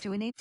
to enable.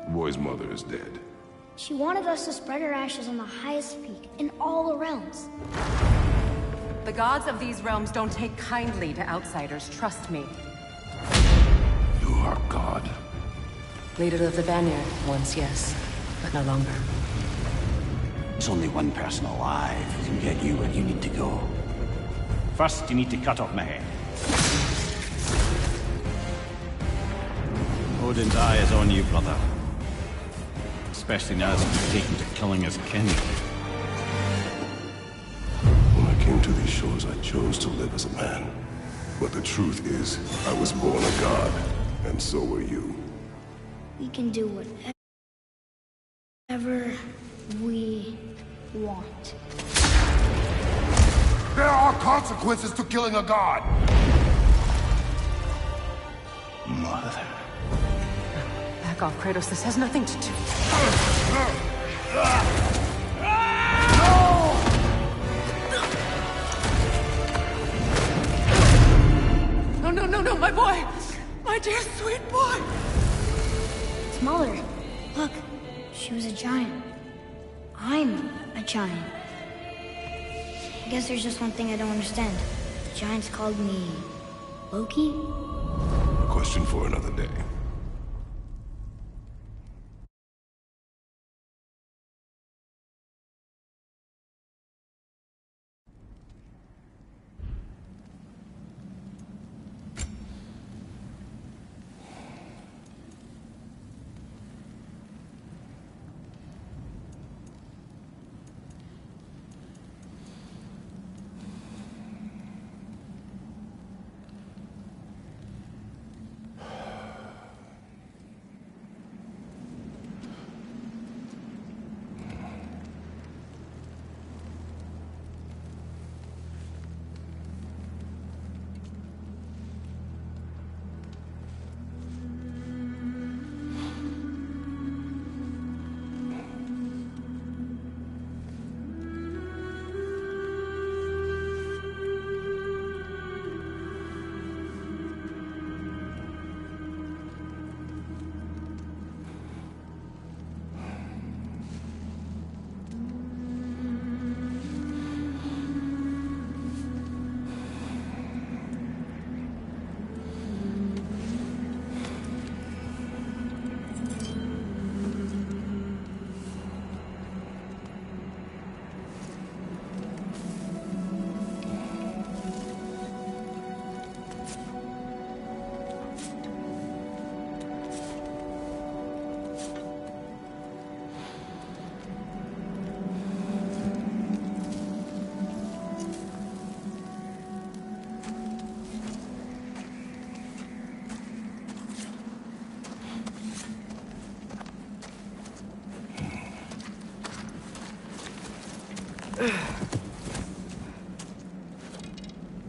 The boy's mother is dead. She wanted us to spread her ashes on the highest peak in all the realms. The gods of these realms don't take kindly to outsiders, trust me. You are God. Leader of the Vanir, once yes, but no longer. There's only one person alive who can get you where you need to go. First, you need to cut off my head. Odin's eye is on you, brother. Especially now that you've taken to killing his kin. When I came to these shores, I chose to live as a man. But the truth is, I was born a god, and so were you. we can do whatever we want. There are consequences to killing a god! Mother. Back off, Kratos. This has nothing to do. No, my boy! My dear, sweet boy! It's Mother. Look, she was a giant. I'm a giant. I guess there's just one thing I don't understand. The giants called me Loki? A question for another day.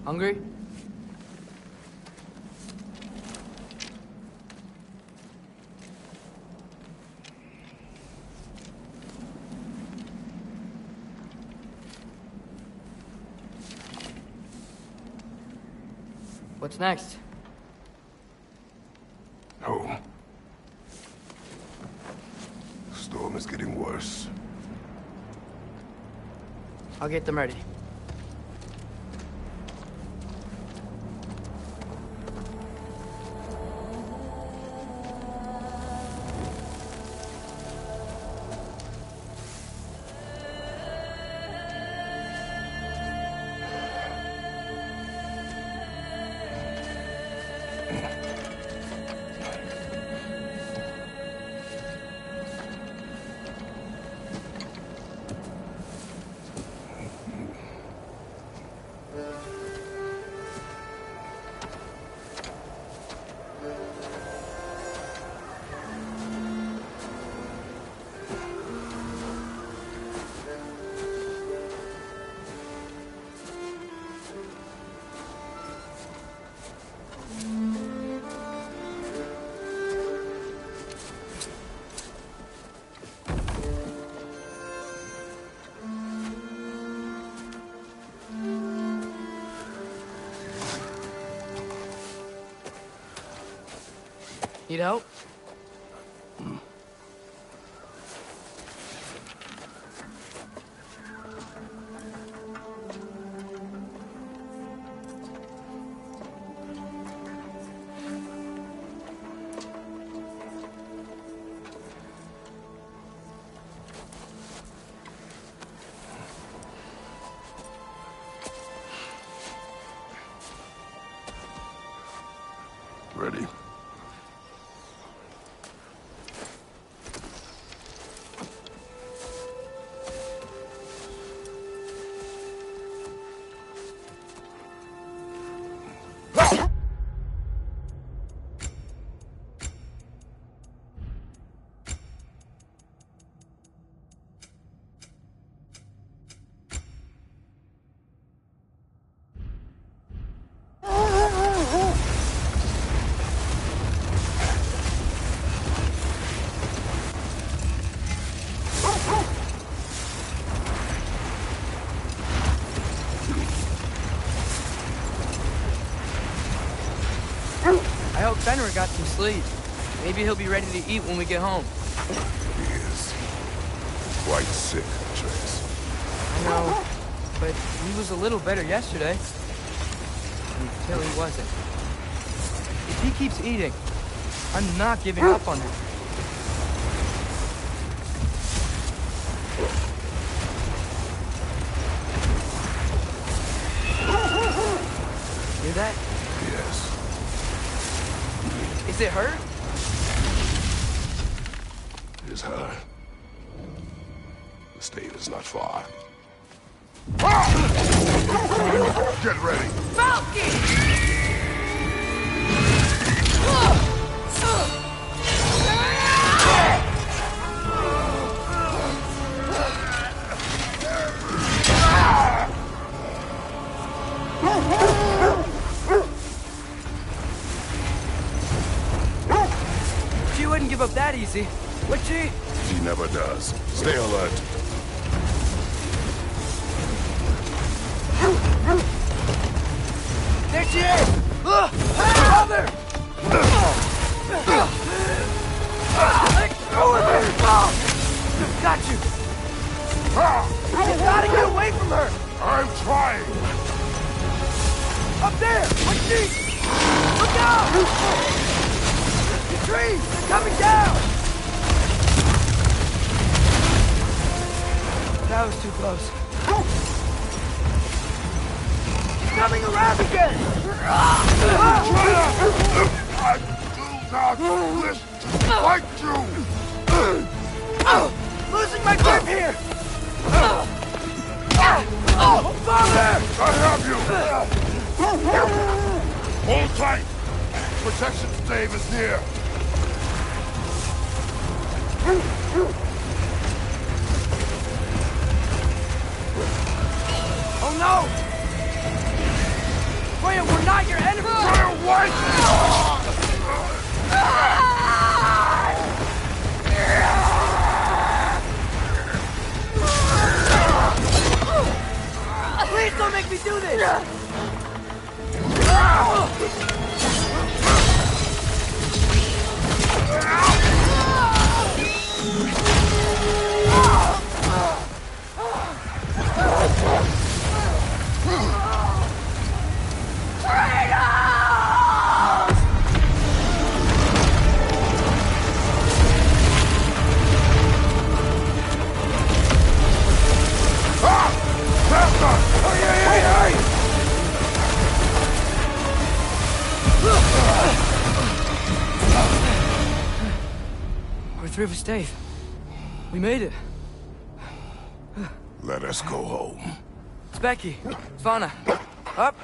Hungry? What's next? Home. The storm is getting worse. I'll get them ready. Need help? Ready? Fenrir got some sleep. Maybe he'll be ready to eat when we get home. He is quite sick, Trace. I know, but he was a little better yesterday. Until he wasn't. If he keeps eating, I'm not giving up on him. Hear that? Yes. Is it her? It is her. The stave is not far. Get ready! Falcon! She wouldn't give up that easy, would she? She never does. Stay alert. There she is! Mother! Let go of her! Got you! You gotta get away from her! I'm trying! Up there! On your feet! Look out! The trees! They're coming down! That was too close. Coming around again! I do not wish to fight you! Losing my grip here! Father! I have you! Hold tight! Protection stave is near! Oh no! Freya, we're not your enemy! Freya, wait! Please don't make me do this! We're through for stave. We made it. Let us go home. It's Becky. Svana. Up.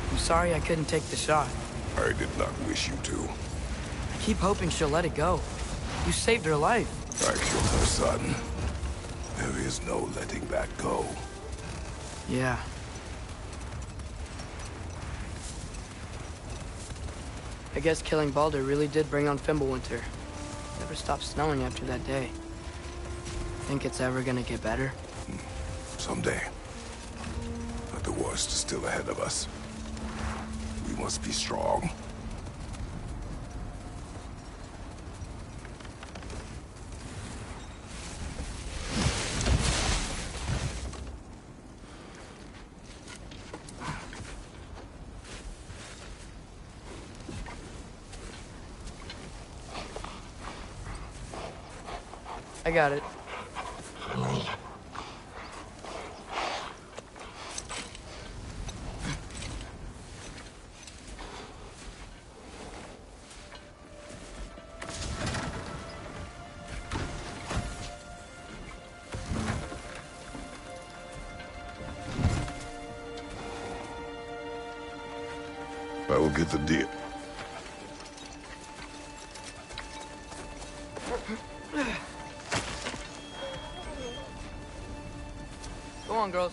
I'm sorry I couldn't take the shot. I did not wish you to. I keep hoping she'll let it go. You saved her life. I killed her son. There is no letting that go. Yeah. I guess killing Baldur really did bring on Fimbulwinter. Never stopped snowing after that day. Think it's ever gonna get better? Someday. But the worst is still ahead of us. We must be strong. I got it. I will get the deal. Go on, girls.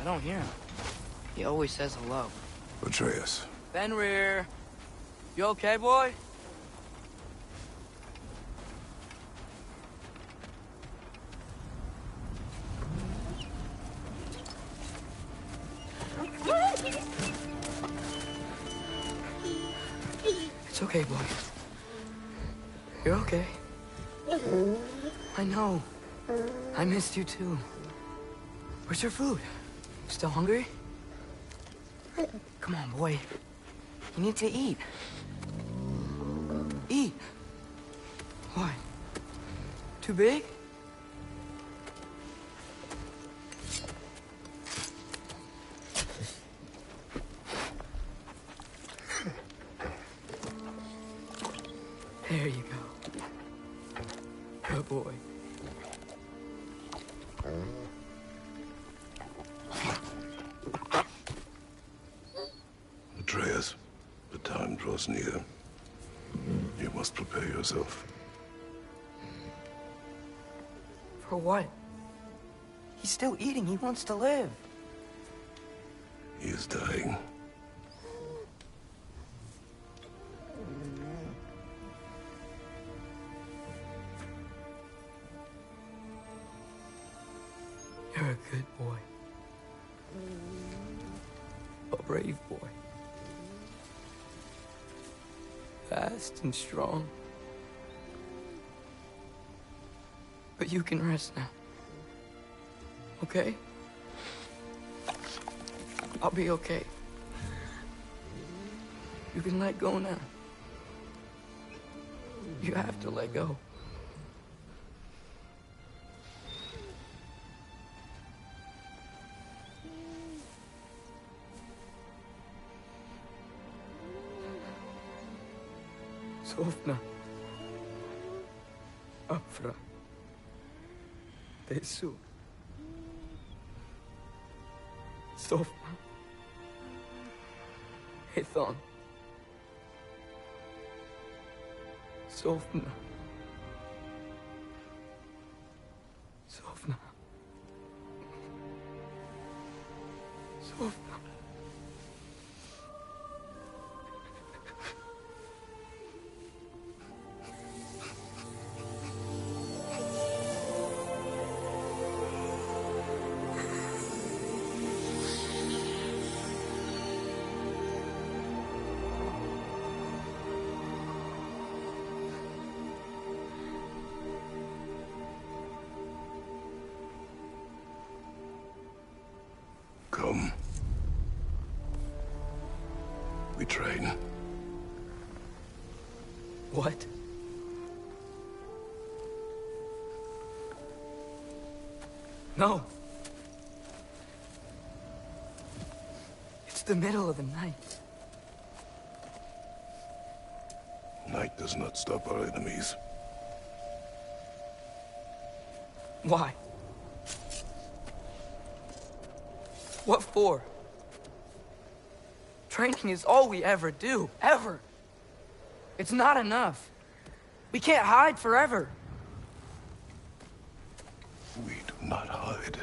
I don't hear him. He always says hello. Atreus. Fenrir! You okay, boy? It's okay, boy. You're okay. I know. I missed you too. Where's your food? Still hungry? Come on, boy. You need to eat. Eat. What? Too big? There you go. Good boy. Atreus, the time draws near. You must prepare yourself. For what? He's still eating. He wants to live. He is dying. You're a good boy. A brave boy. Fast and strong. But you can rest now. Okay? I'll be okay. You can let go now. You have to let go. Sofna. Afra. Tesu. Sofna. Hethon. Sofna. Sofna. Sofna. Come. We train. What? No. It's the middle of the night. Night does not stop our enemies. Why? What for? Training is all we ever do, ever. It's not enough. We can't hide forever. We do not hide.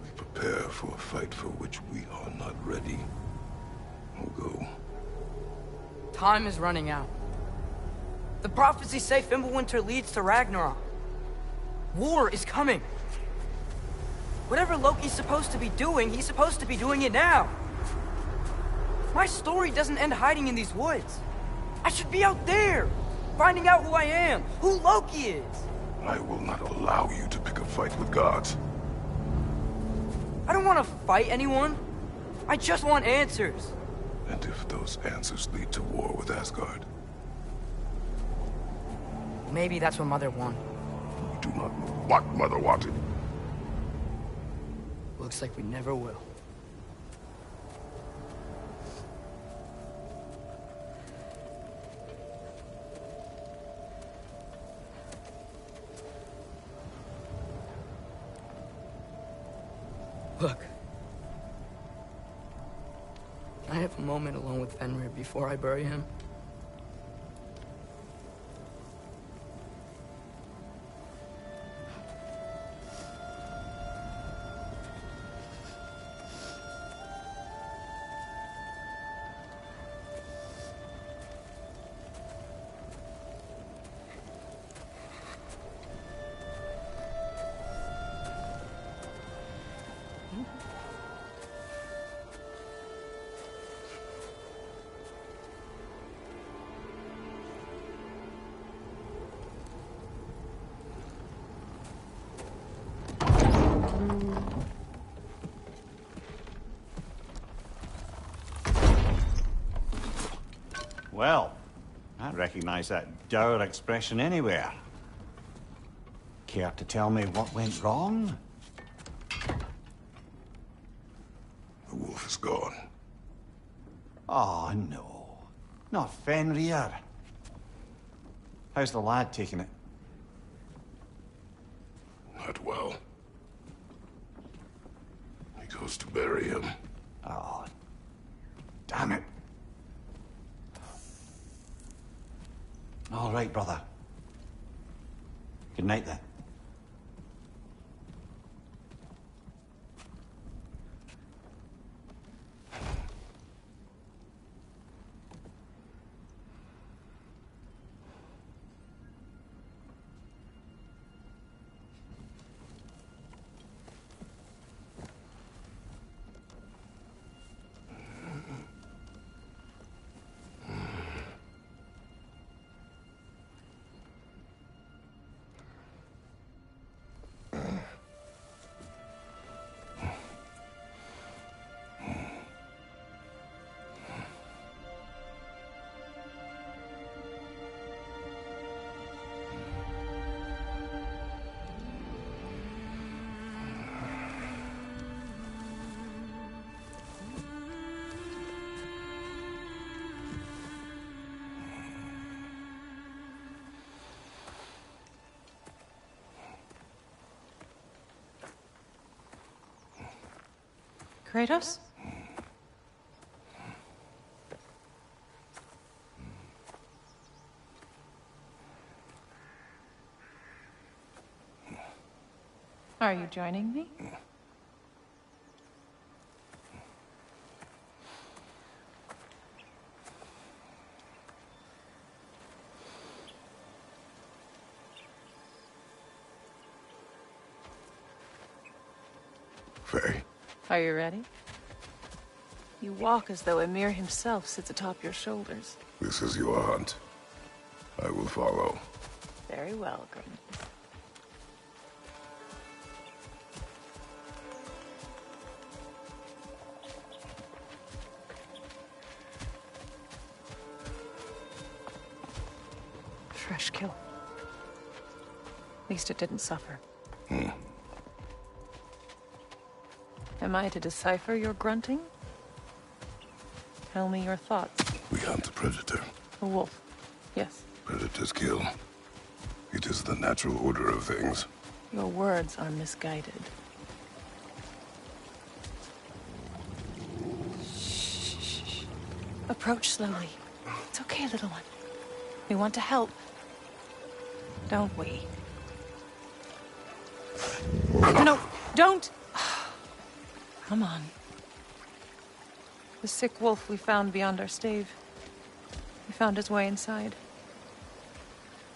We prepare for a fight for which we are not ready. We'll go. Time is running out. The prophecies say Fimbulwinter leads to Ragnarok. War is coming. Whatever Loki's supposed to be doing, he's supposed to be doing it now. My story doesn't end hiding in these woods. I should be out there, finding out who I am, who Loki is. I will not allow you to pick a fight with gods. I don't want to fight anyone. I just want answers. And if those answers lead to war with Asgard? Maybe that's what Mother wanted. We do not know what Mother wanted. Looks like we never will. Look. Can I have a moment alone with Fenrir before I bury him? Well, I recognize that dour expression anywhere. Care to tell me what went wrong? The wolf is gone. Oh, no. Not Fenrir. How's the lad taking it? Not well. He goes to bury him. Oh, damn it. All right, brother. Good night, then. Kratos? Are you joining me? Faye, Are you ready? You walk as though Emir himself sits atop your shoulders. this is your hunt. I will follow. Very well, Grim. Fresh kill. At least it didn't suffer. Am I to decipher your grunting? Tell me your thoughts. We hunt the predator. A wolf. Yes. Predators kill. It is the natural order of things. Your words are misguided. Shh. Approach slowly. It's okay, little one. We want to help. Don't we? No, don't! Come on. The sick wolf we found beyond our stave. He found his way inside.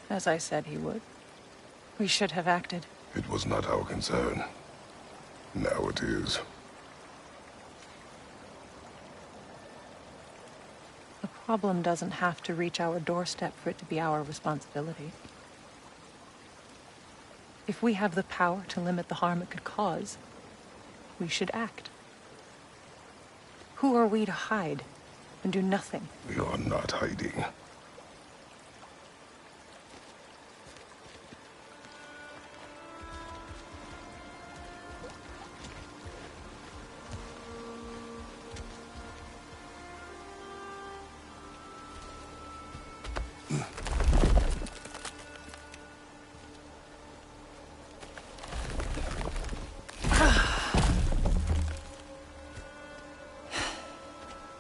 As I said he would. We should have acted. It was not our concern. Now it is. The problem doesn't have to reach our doorstep for it to be our responsibility. If we have the power to limit the harm it could cause, we should act. Who are we to hide and do nothing? We are not hiding.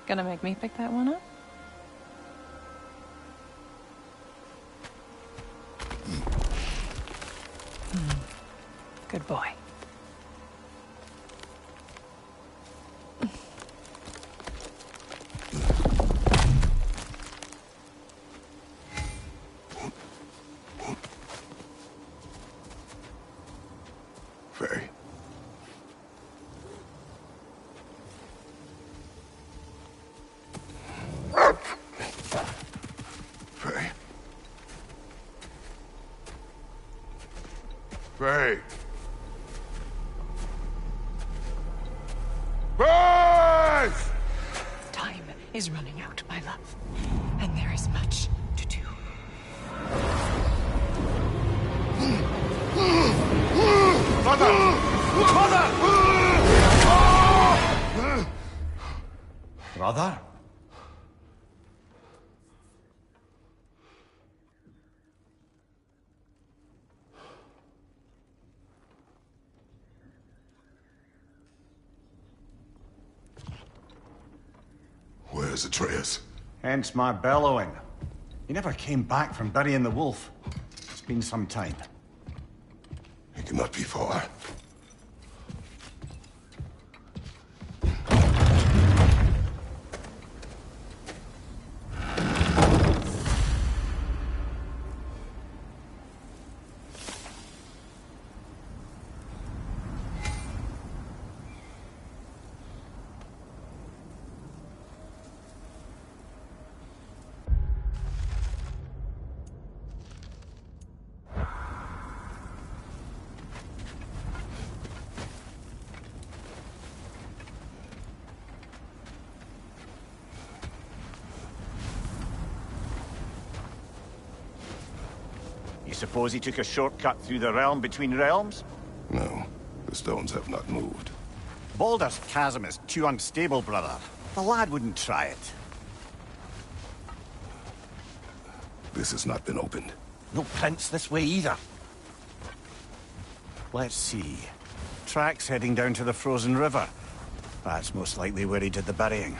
Gonna make me pick that one up? Good boy. Faye. Faye. Faye. is running out, my love. And there is much to do. Brother! Brother? Where's Atreus? Hence my bellowing. He never came back from burying the wolf. It's been some time. He cannot be far. You suppose he took a shortcut through the realm between realms? No, the stones have not moved. Baldur's chasm is too unstable, brother. The lad wouldn't try it. This has not been opened. No prints this way either. Let's see. Tracks heading down to the frozen river. That's most likely where he did the burying.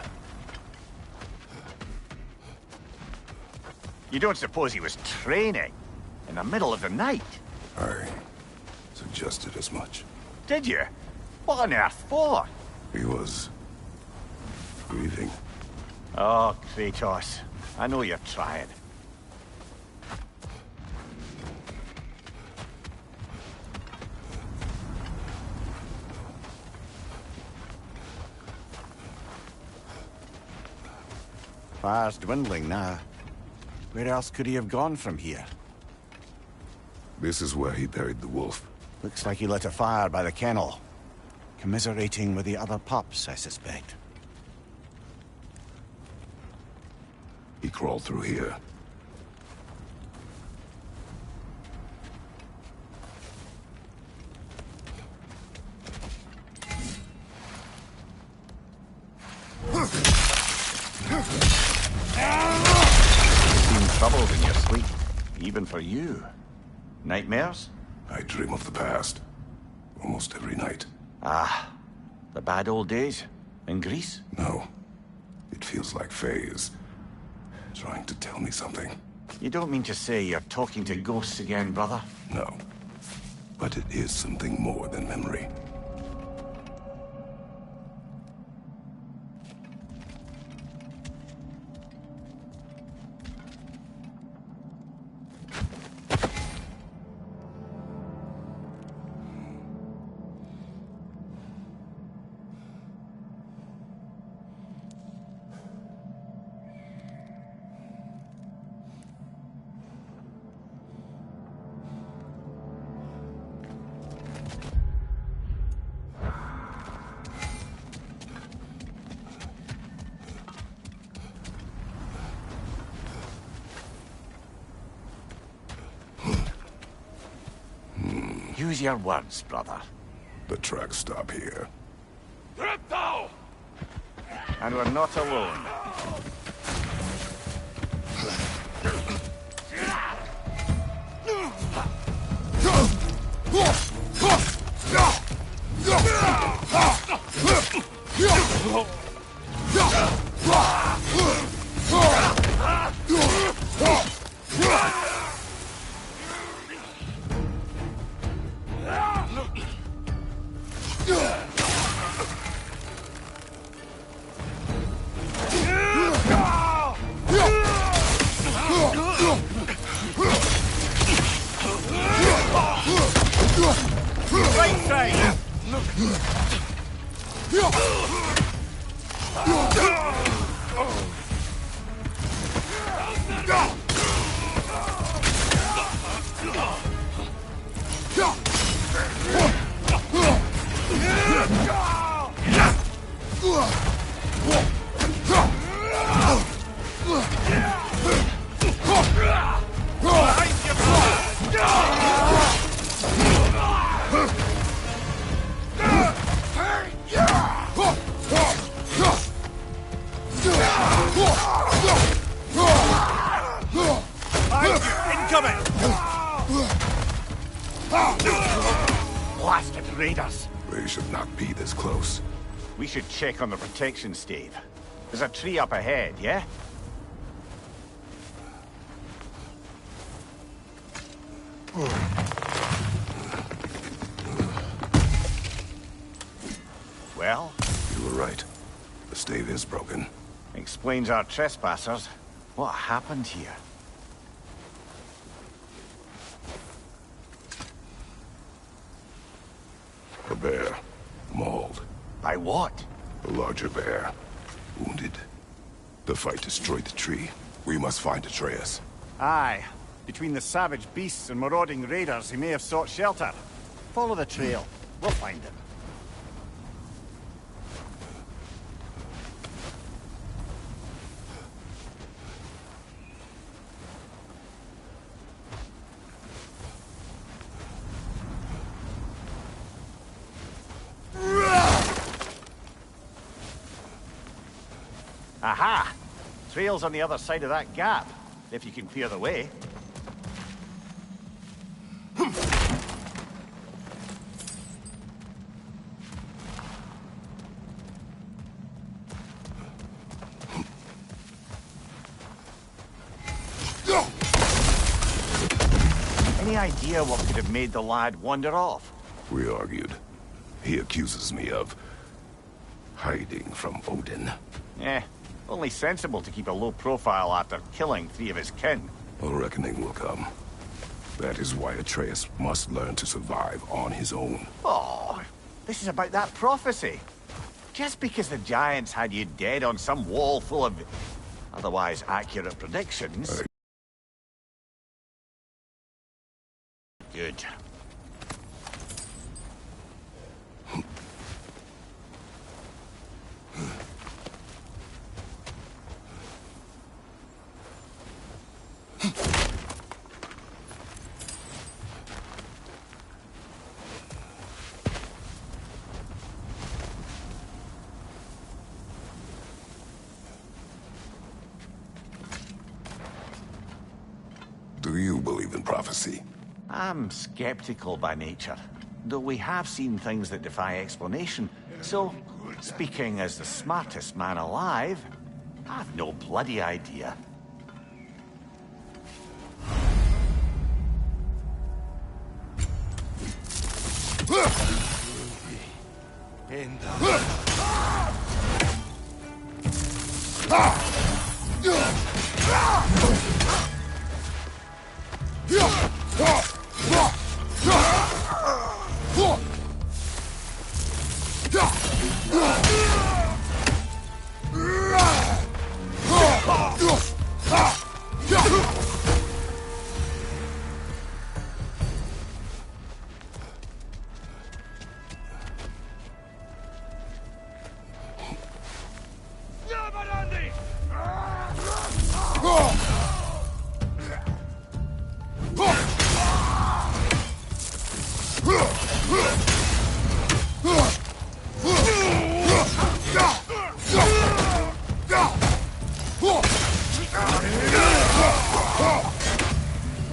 You don't suppose he was training? In the middle of the night? I suggested as much. Did you? What on earth for? He was grieving. Oh, Kratos. I know you're trying. Fire's dwindling now. Where else could he have gone from here? This is where he buried the wolf. Looks like he lit a fire by the kennel. Commiserating with the other pups, I suspect. He crawled through here. You seem troubled in your sleep, even for you. Nightmares? I dream of the past. Almost every night. Ah, the bad old days? In Greece? No. It feels like Faye is trying to tell me something. You don't mean to say you're talking to ghosts again, brother? No. But it is something more than memory. Use your words, brother. The tracks stop here. And we're not alone. Right side! raiders. They should not be this close. We should check on the protection stave. There's a tree up ahead, yeah? Well? You were right. The stave is broken. Explains our trespassers. What happened here? A bear. Mauled. By what? A larger bear. Wounded. The fight destroyed the tree. We must find Atreus. Aye. Between the savage beasts and marauding raiders, he may have sought shelter. Follow the trail. We'll find him. Aha! Trail's on the other side of that gap, if you can clear the way. Any idea what could have made the lad wander off? We argued. He accuses me of hiding from Odin. Only sensible to keep a low profile after killing 3 of his kin. A reckoning will come. That is why Atreus must learn to survive on his own. Oh, this is about that prophecy. Just because the Giants had you dead on some wall full of otherwise accurate predictions... Good. Do you believe in prophecy? I'm skeptical by nature, though we have seen things that defy explanation. So, speaking as the smartest man alive, I've no bloody idea.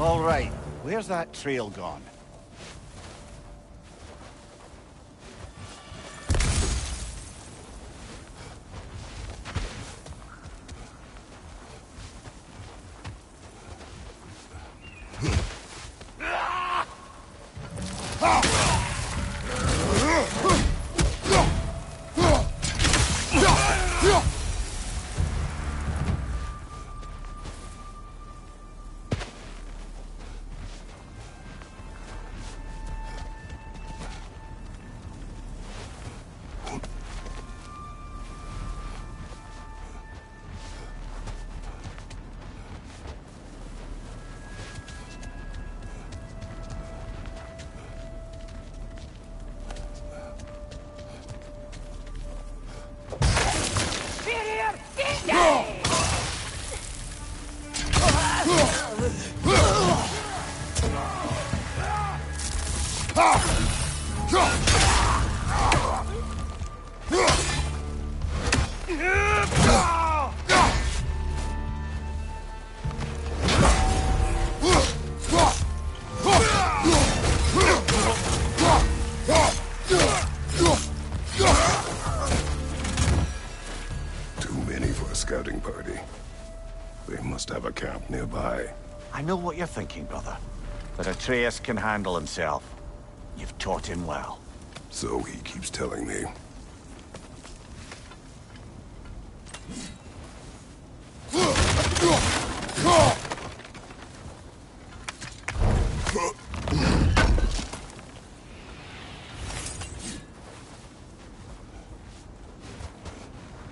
All right, where's that trail gone? must have a camp nearby. I know what you're thinking, brother. But Atreus can handle himself. You've taught him well. So he keeps telling me.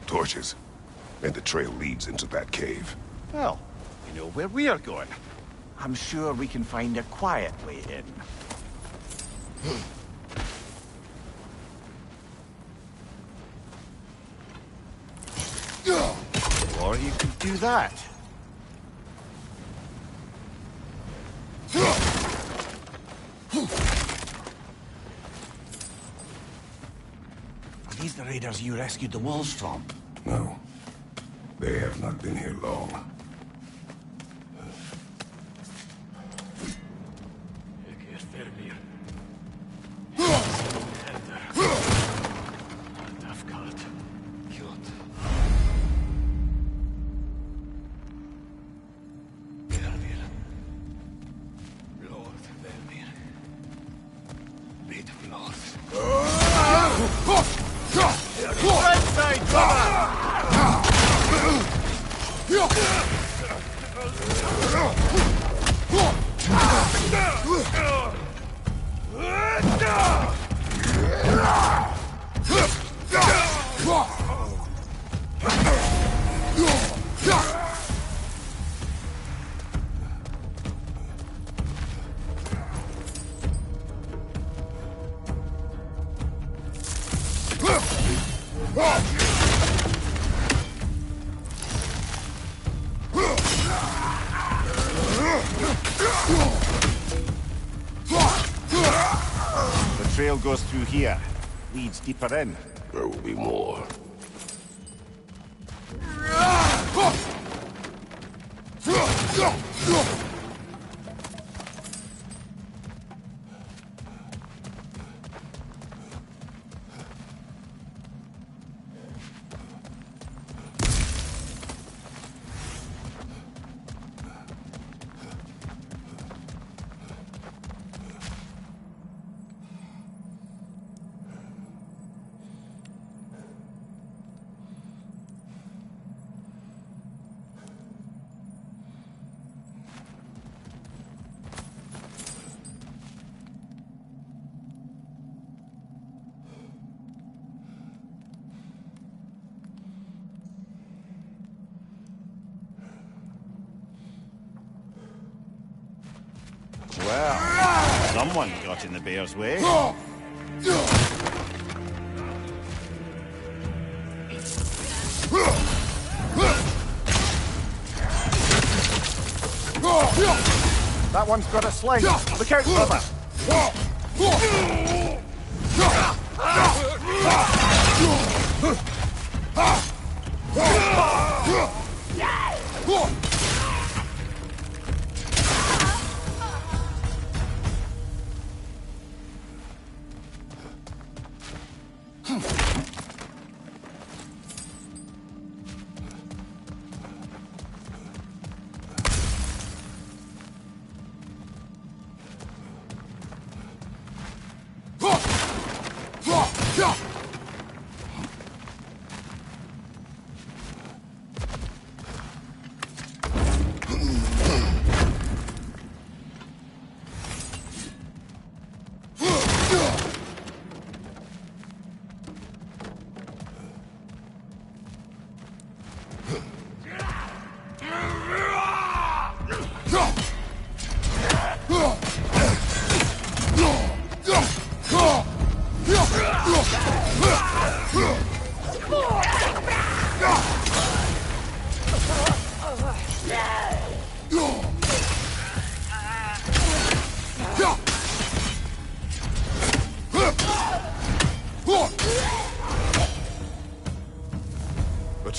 Torches. And the trail leads into that cave. Well, we know where we are going. I'm sure we can find a quiet way in. Or you could do that. Are these the raiders you rescued the wolves from? No. They have not been here long. The trail goes through here. Leads deeper in. There will be more. Well, someone got in the bear's way. That one's got a sling. Look out, brother.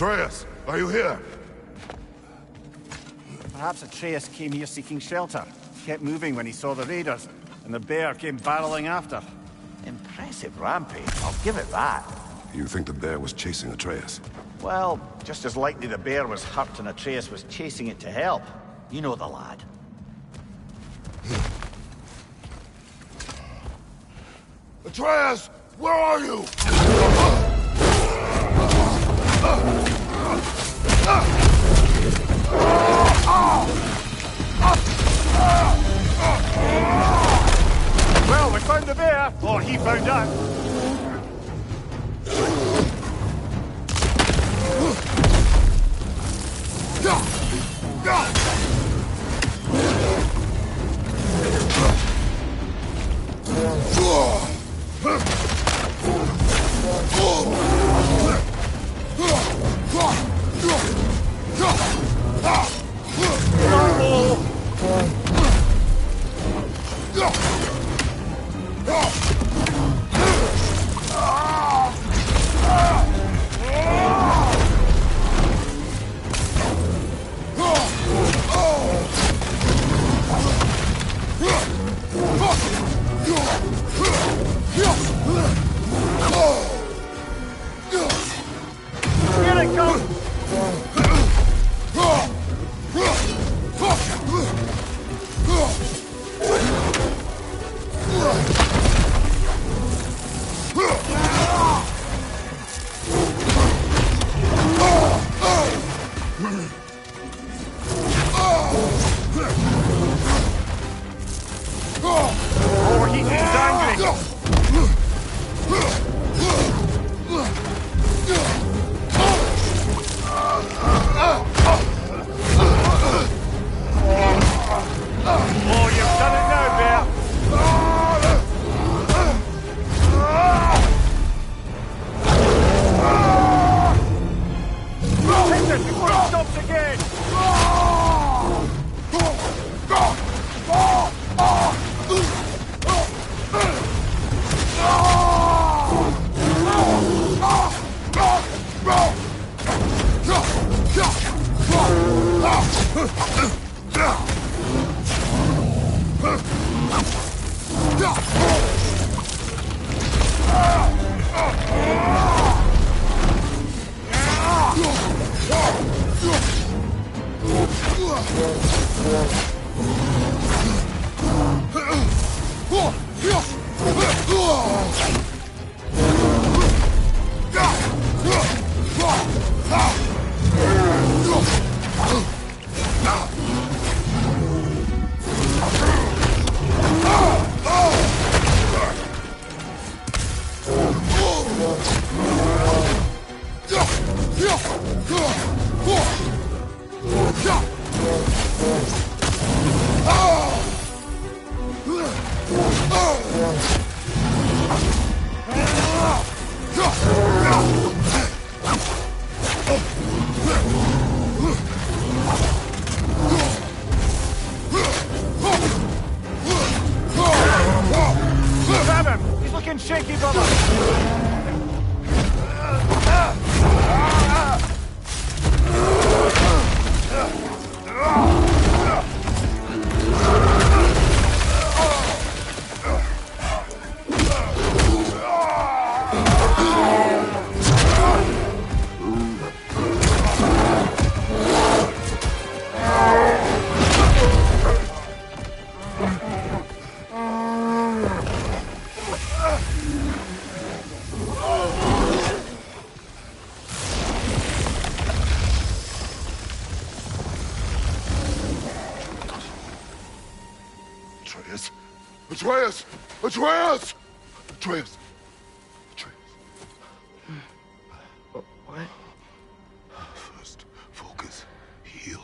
Atreus, are you here? Perhaps Atreus came here seeking shelter. Kept moving when he saw the raiders, and the bear came barreling after. Impressive rampage, I'll give it that. You think the bear was chasing Atreus? Well, just as likely the bear was hurt and Atreus was chasing it to help. You know the lad. Atreus, where are you? Well, we found the bear, or he found us. Here it comes! Overheating is angry! Oh, you've done it now, bear! Hit it before it stops again! Grab him! He's looking shaky, brother! Atreus! Atreus! Atreus! Atreus! Atreus. What? First, focus. Heal.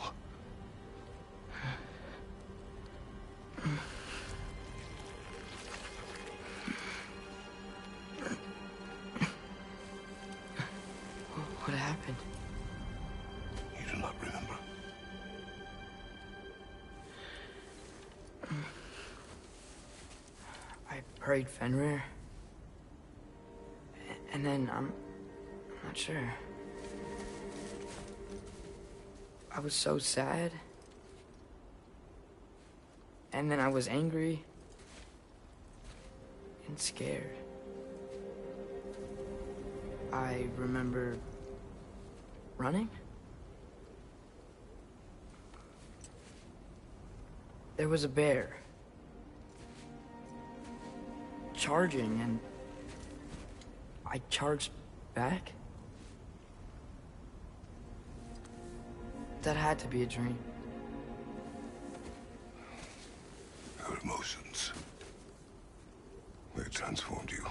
What happened? You do not remember. I prayed Fenrir. And then I'm not sure. I was so sad. And then I was angry. And scared. I remember running? There was a bear. Charging, and I charged back? That had to be a dream. Your emotions. They transformed you.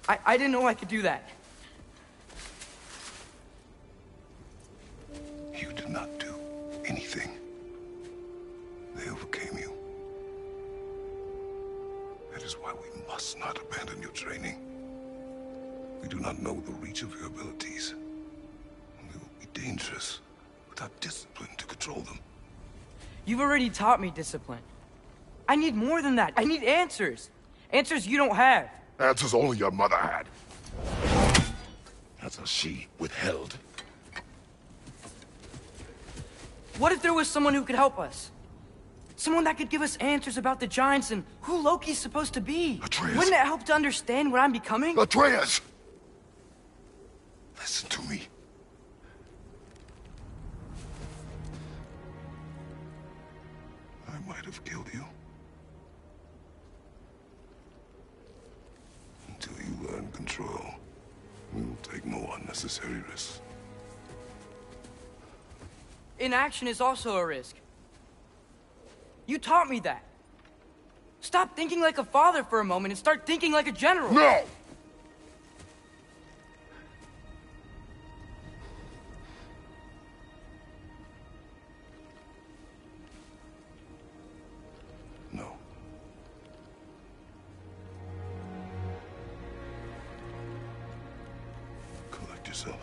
I didn't know I could do that. You did not do anything. They overcame you. That is why we must not abandon your training. We do not know the reach of your abilities. They will be dangerous without discipline to control them. You've already taught me discipline. I need more than that. I need answers. Answers you don't have. Answers only your mother had. Answers she withheld. What if there was someone who could help us? Someone that could give us answers about the Giants and who Loki's supposed to be. Atreus. Wouldn't it help to understand what I'm becoming? Atreus! Listen to me. I might have killed you. Until you learn control, we will take no unnecessary risks. Inaction is also a risk. You taught me that. Stop thinking like a father for a moment and start thinking like a general. No! No. Collect yourself.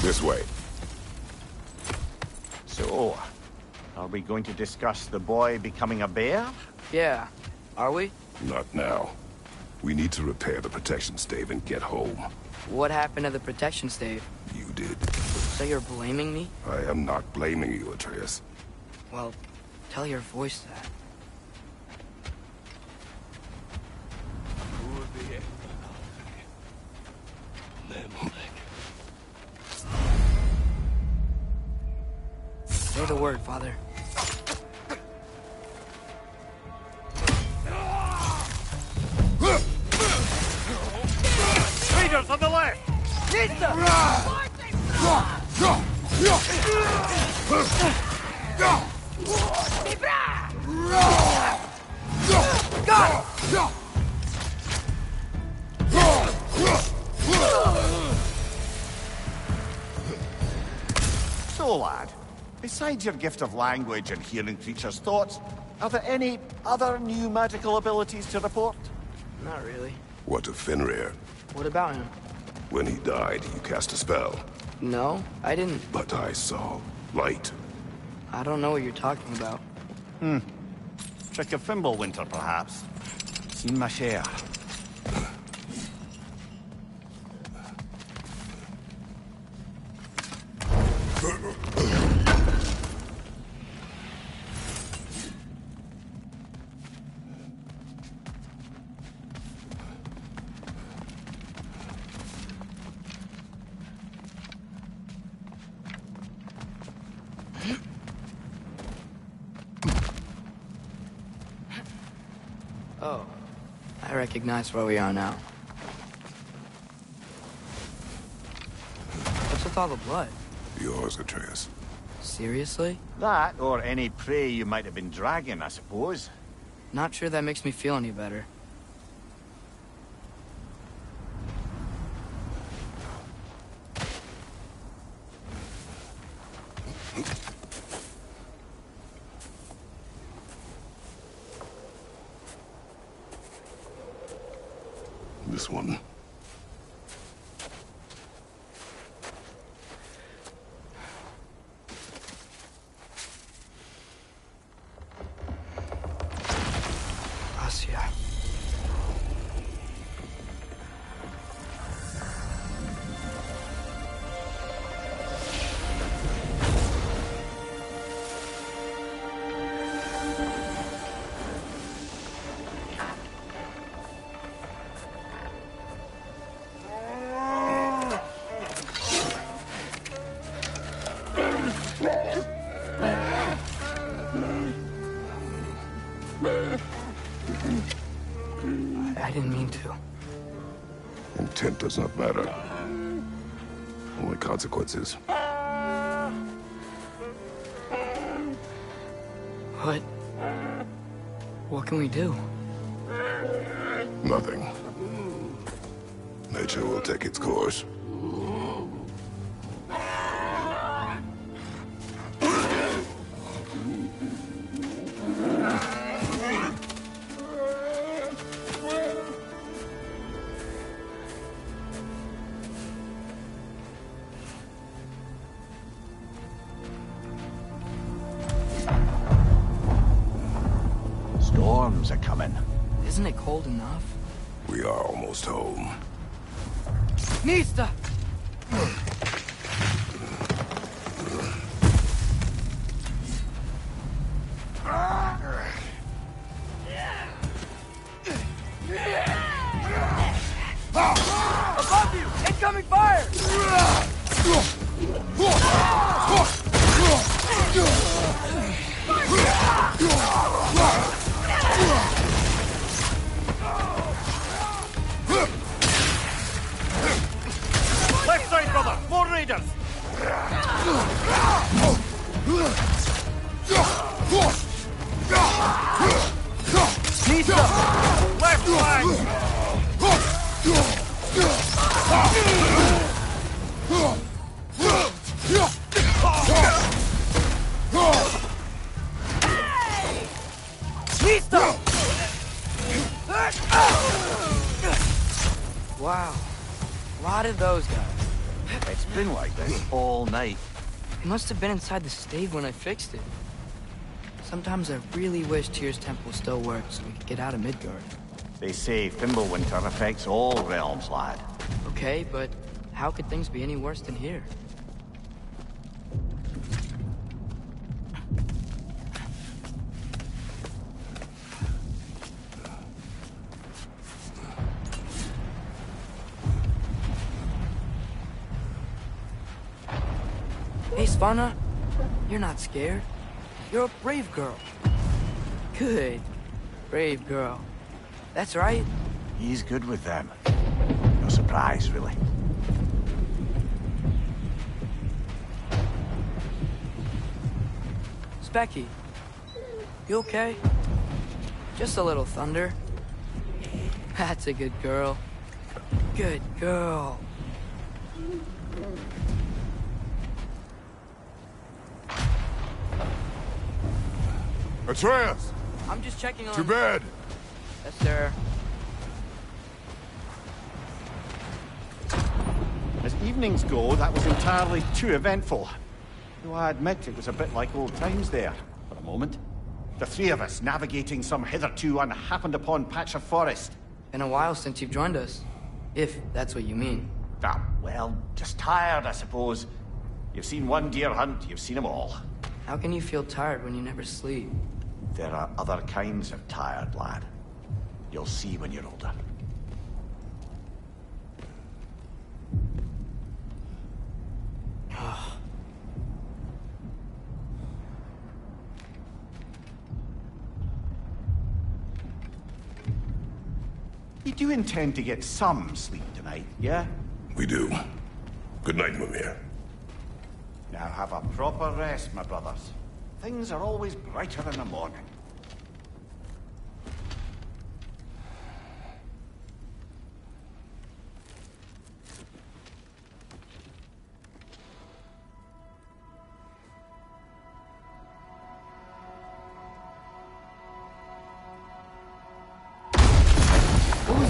This way. So, are we going to discuss the boy becoming a bear? Yeah. Are we? Not now. We need to repair the protection stave and get home. What happened to the protection stave? You did. So you're blaming me? I am not blaming you, Atreus. Well, tell your voice that. Say the word, Father. Raiders on the left! So, lad, besides your gift of language and hearing creatures' thoughts, are there any other new magical abilities to report? Not really. What of Fenrir? What about him? When he died, you cast a spell. No, I didn't. But I saw light. I don't know what you're talking about. Trick of Fimbulwinter, perhaps? Seen my share. Oh, I recognize where we are now. What's with all the blood? Yours, Atreus. Seriously? That, or any prey you might have been dragging, I suppose. Not sure that makes me feel any better. This one. Asia. I didn't mean to. Intent does not matter. Only consequences. What can we do? Nothing. Nature will take its course. Storms are coming. Isn't it cold enough? We are almost home. Nista! Above you! Incoming fire! Left side, brother! More raiders! Nista! Left flank! Nista! Wow. A lot of those guys. It's been like this all night. They must have been inside the stave when I fixed it. Sometimes I really wish Tyr's temple still worked so we could get out of Midgard. They say Fimbulwinter affects all realms, lad. Okay, but how could things be any worse than here? Hey, Svanna, you're not scared. You're a brave girl. Good. Brave girl. That's right. He's good with them. No surprise, really. Specky, you okay? Just a little thunder. That's a good girl. Good girl. Atreus! I'm just checking on... To bed! Yes, sir. As evenings go, that was entirely too eventful. Though I admit it was a bit like old times there, for a moment. The three of us navigating some hitherto unhappened-upon patch of forest. Been a while since you've joined us. If that's what you mean. Ah, well, just tired, I suppose. You've seen one deer hunt, you've seen them all. How can you feel tired when you never sleep? There are other kinds of tired, lad. You'll see when you're older. You do intend to get some sleep tonight, yeah? We do. Good night, Mimir. Now have a proper rest, my brothers. Things are always brighter in the morning.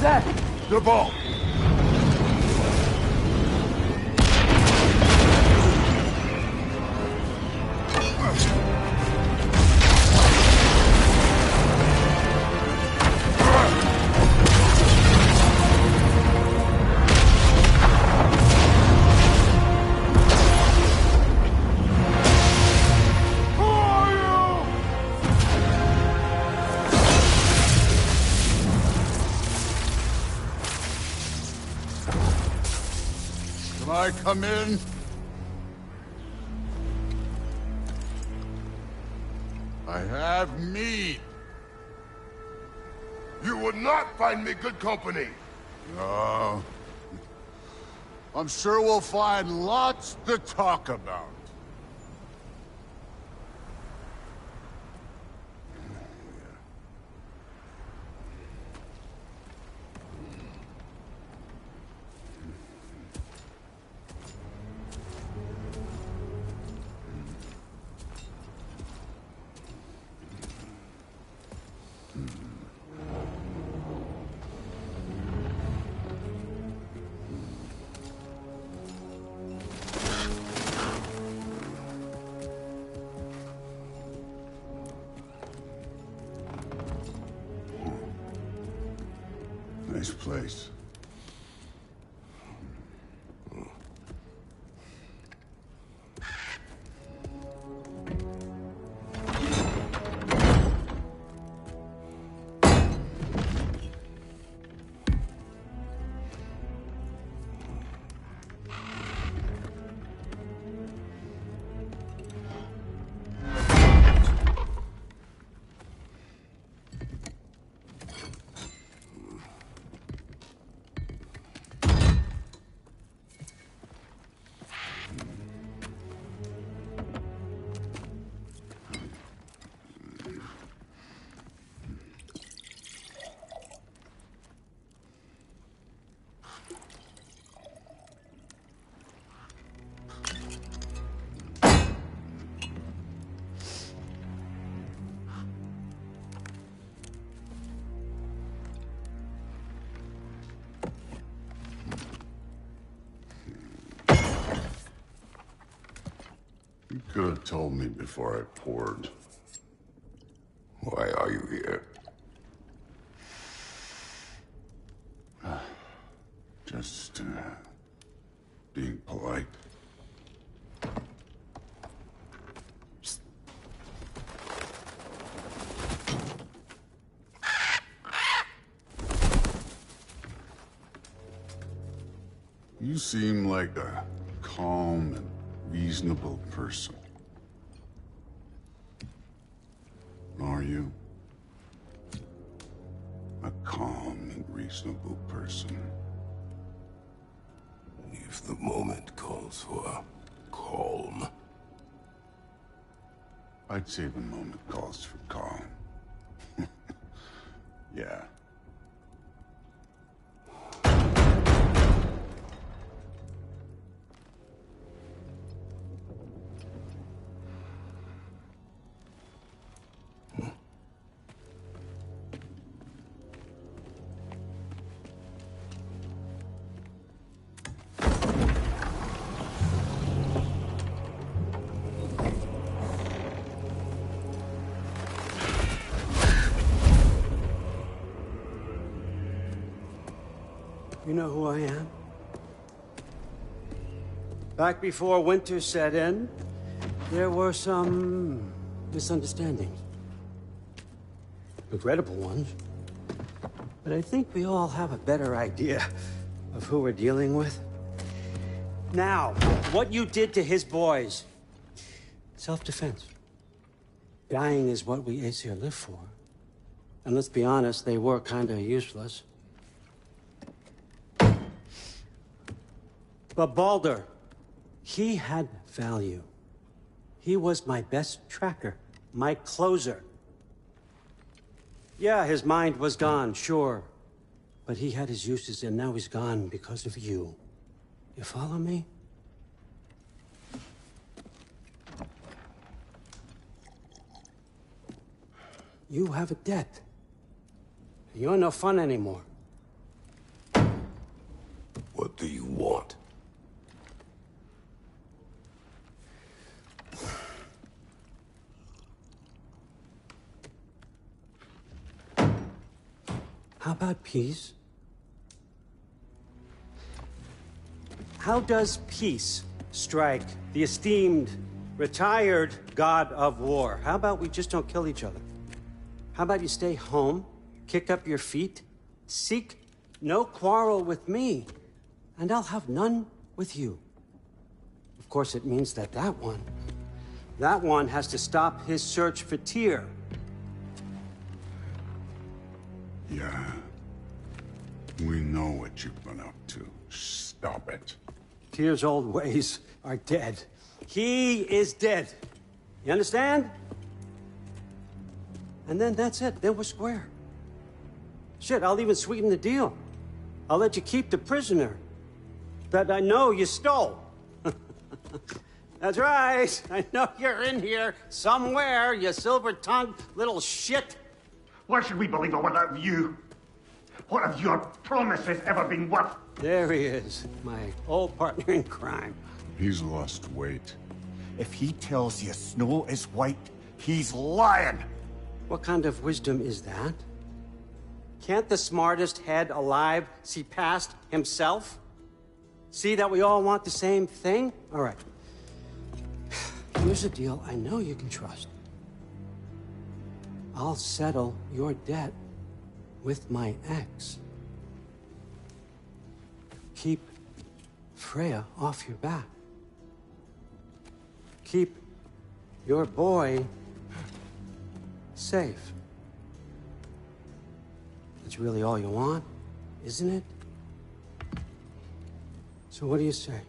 that? The ball! I come in? I have meat. You would not find me good company. No. I'm sure we'll find lots to talk about. Nice place. You could have told me before I poured. Why are you here? Just, being polite. You seem like a calm and reasonable person. Are you? A calm and reasonable person. If the moment calls for calm. I'd say the moment calls for calm. Yeah. You know who I am? Back before winter set in, there were some misunderstandings. Regrettable ones. But I think we all have a better idea of who we're dealing with. Now, what you did to his boys. Self-defense. Dying is what we Aesir live for. And let's be honest, they were kinda useless. But Baldur, he had value. He was my best tracker, my closer. Yeah, his mind was gone, sure. But he had his uses, and now he's gone because of you. You follow me? You have a debt. You're no fun anymore. How about peace? How does peace strike the esteemed, retired god of war? How about we just don't kill each other? How about you stay home, kick up your feet, seek no quarrel with me, and I'll have none with you. Of course, it means that that one has to stop his search for Tyr. Yeah. We know what you've been up to. Stop it. Tyr's old ways are dead. He is dead. You understand? And then that's it. Then we're square. Shit, I'll even sweeten the deal. I'll let you keep the prisoner that I know you stole. That's right. I know you're in here somewhere, you silver-tongued little shit. Why should we believe a word of you? What have your promises ever been worth? There he is, my old partner in crime. He's lost weight. If he tells you snow is white, he's lying. What kind of wisdom is that? Can't the smartest head alive see past himself? See that we all want the same thing? All right. Here's a deal I know you can trust. I'll settle your debt with my ex. Keep Freya off your back. Keep your boy safe. That's really all you want, isn't it? So what do you say?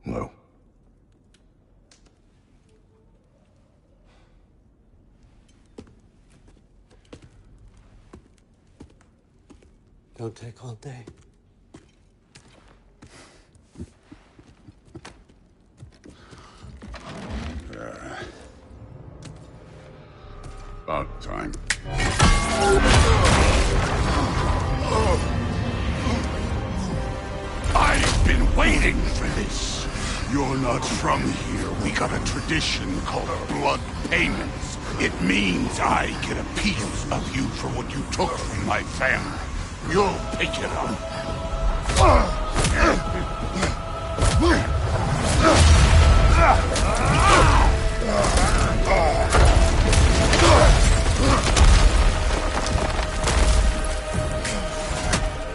No. Don't take all day. About time. I've been waiting for this. You're not from here. We got a tradition called blood payments. It means I get a piece of you for what you took from my family. You'll pick it up.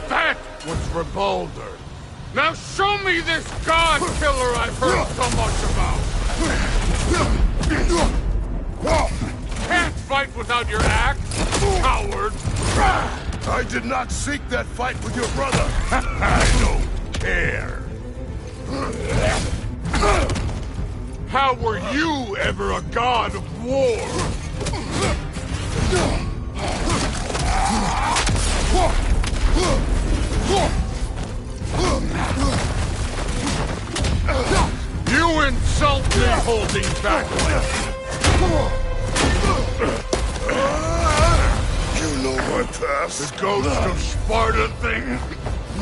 That was for Baldur. Now show me this god killer I've heard so much about! Can't fight without your axe, coward! I did not seek that fight with your brother! I don't care! How were you ever a god of war? You insult me holding back! You know my past? The ghost of Sparta thing?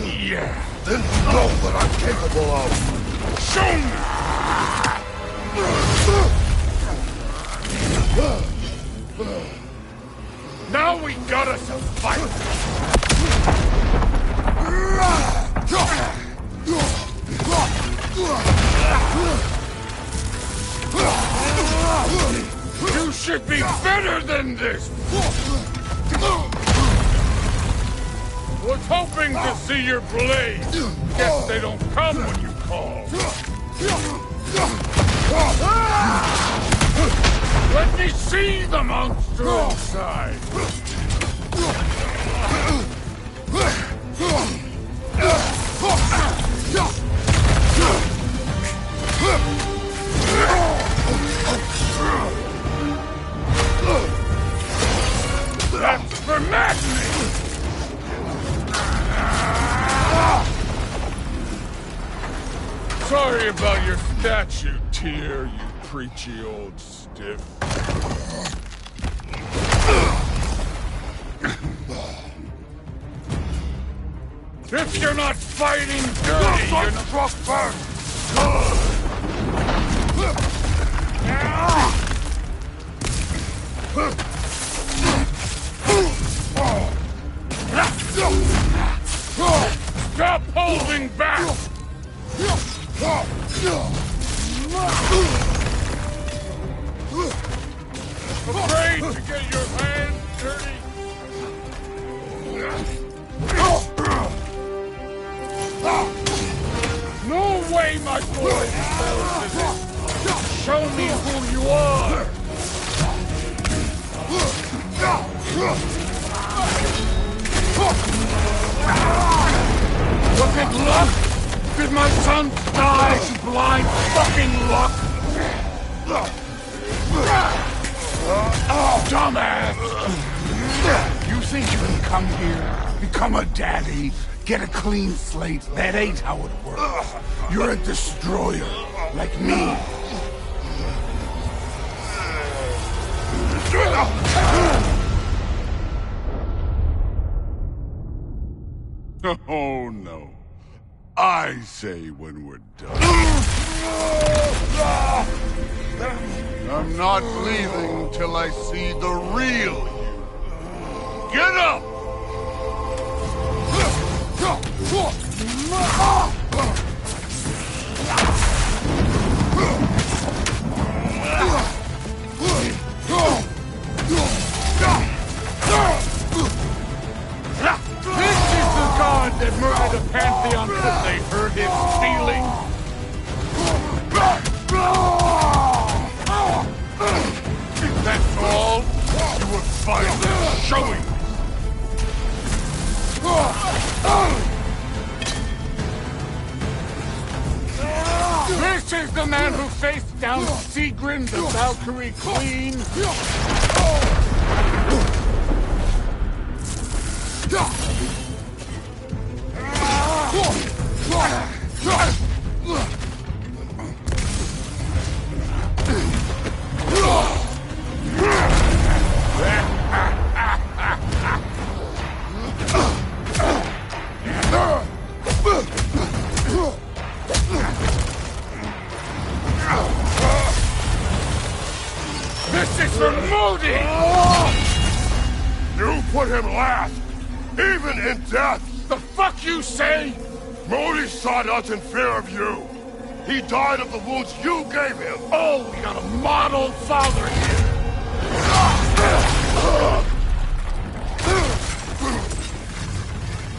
Yeah. Then know what I'm capable of. Show me! Now we got us a fight! You should be better than this! Was hoping to see your blade. Guess they don't come when you call. Let me see the monster inside! That's for madness! Sorry about your statue, Tyr, you preachy old stiff. If you're not fighting dirty, you're not struck first. Stop holding back! Afraid to get your hands dirty? No way, my boy! Show me who you are! Was it luck? Did my son die to blind fucking luck? Dumbass! You think you can come here, become a daddy, get a clean slate? That ain't how it works. You're a destroyer, like me. Oh, no. I say when we're done. I'm not leaving till I see the real you. Get up! This is the god that murdered a pantheon because they hurt his feelings. If that's all, you were finally showing. This is the man who faced down Sigrun, the Valkyrie Queen. This is for Modi! You put him last, even in death! The fuck you say? Modi sought us in fear of you. He died of the wounds you gave him. Oh, we got a model father here.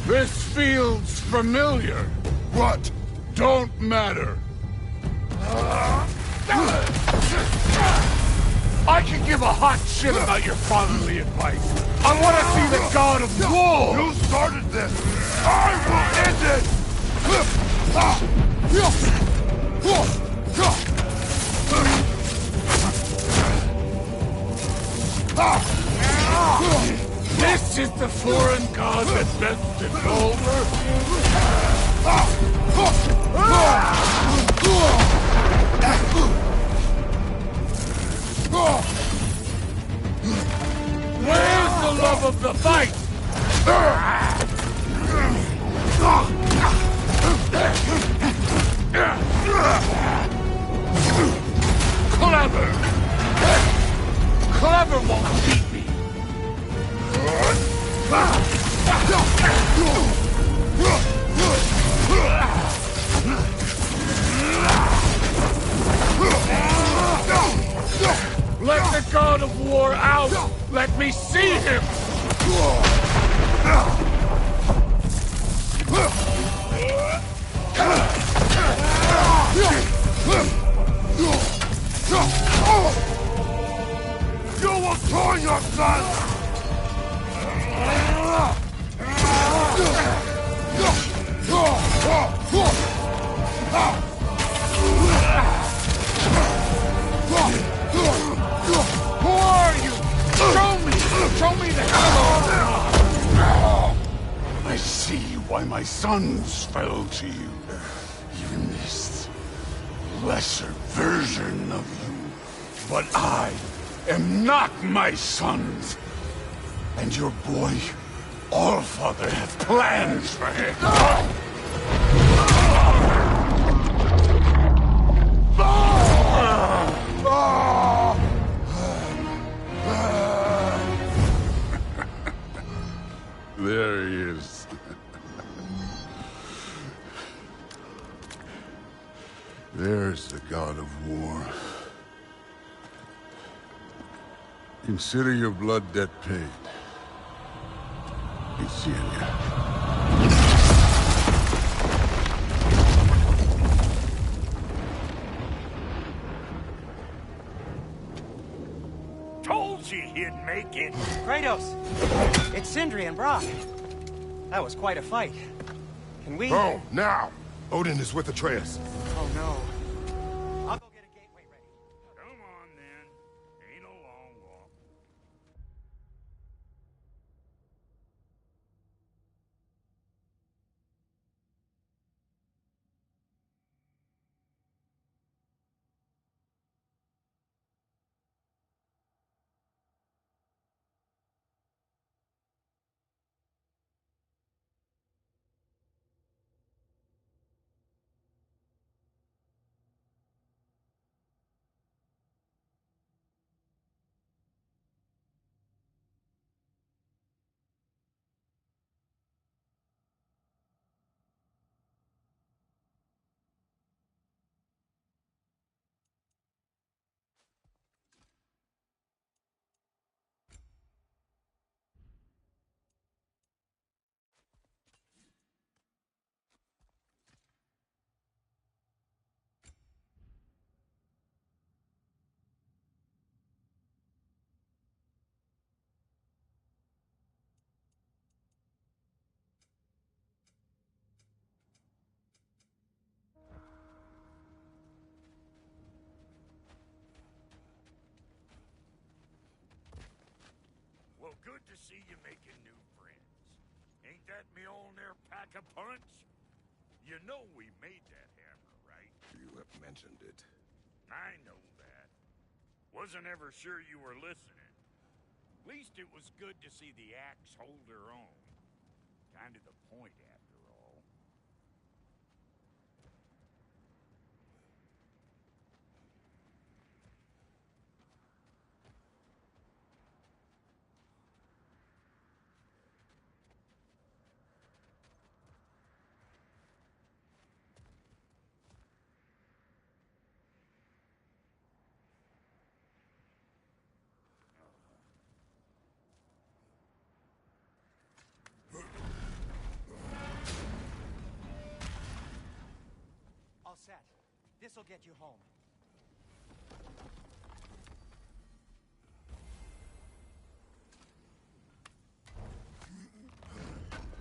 This feels familiar. What? Don't matter. I can give a hot shit about your fatherly advice. I want to see the god of war! You started this! I will end it! This is the foreign god that bent it over? Where's the love of the fight? Clever! Clever won't beat me! Let the god of war out! Let me see him! You will join your son! Who are you? Show me! Show me the hell! I see why my sons fell to you. Even this lesser version of you. But I am not my sons. And your boy Allfather hath plans for him. There he is. There's the god of war. Consider your blood debt paid. Be seeing ya. Told you he'd make it. Kratos! It's Sindri and Brock. That was quite a fight. Can we... Oh, now! Odin is with Atreus. Oh, no. I'll go get a gateway ready. Come on, then. Ain't a long walk. Well, good to see you making new friends. Ain't that me old there pack a punch? You know we made that hammer, right? You have mentioned it. I know that. Wasn't ever sure you were listening. At least it was good to see the axe hold her own. Kind of the point, after all. All set. This'll get you home.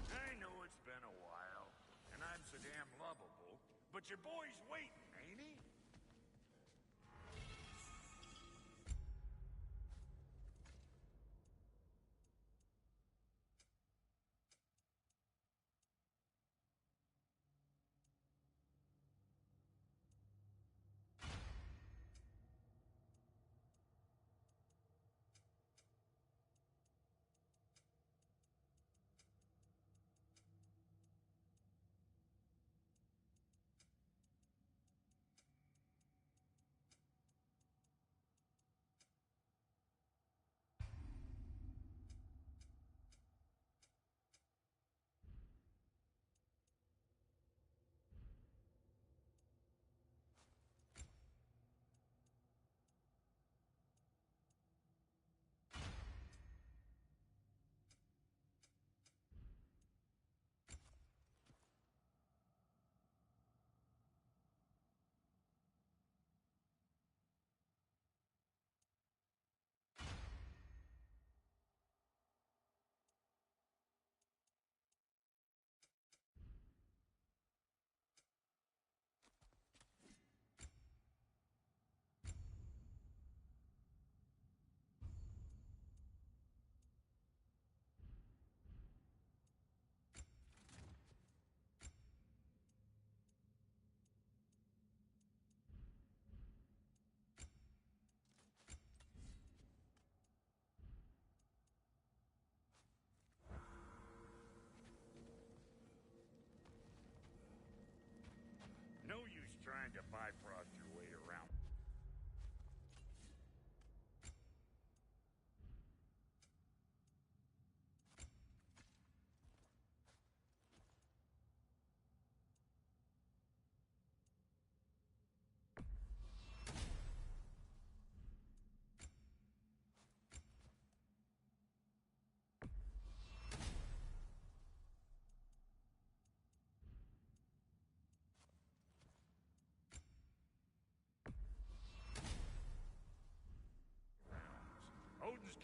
I know it's been a while, and I'm so damn lovable, but your boy's waiting, ain't he?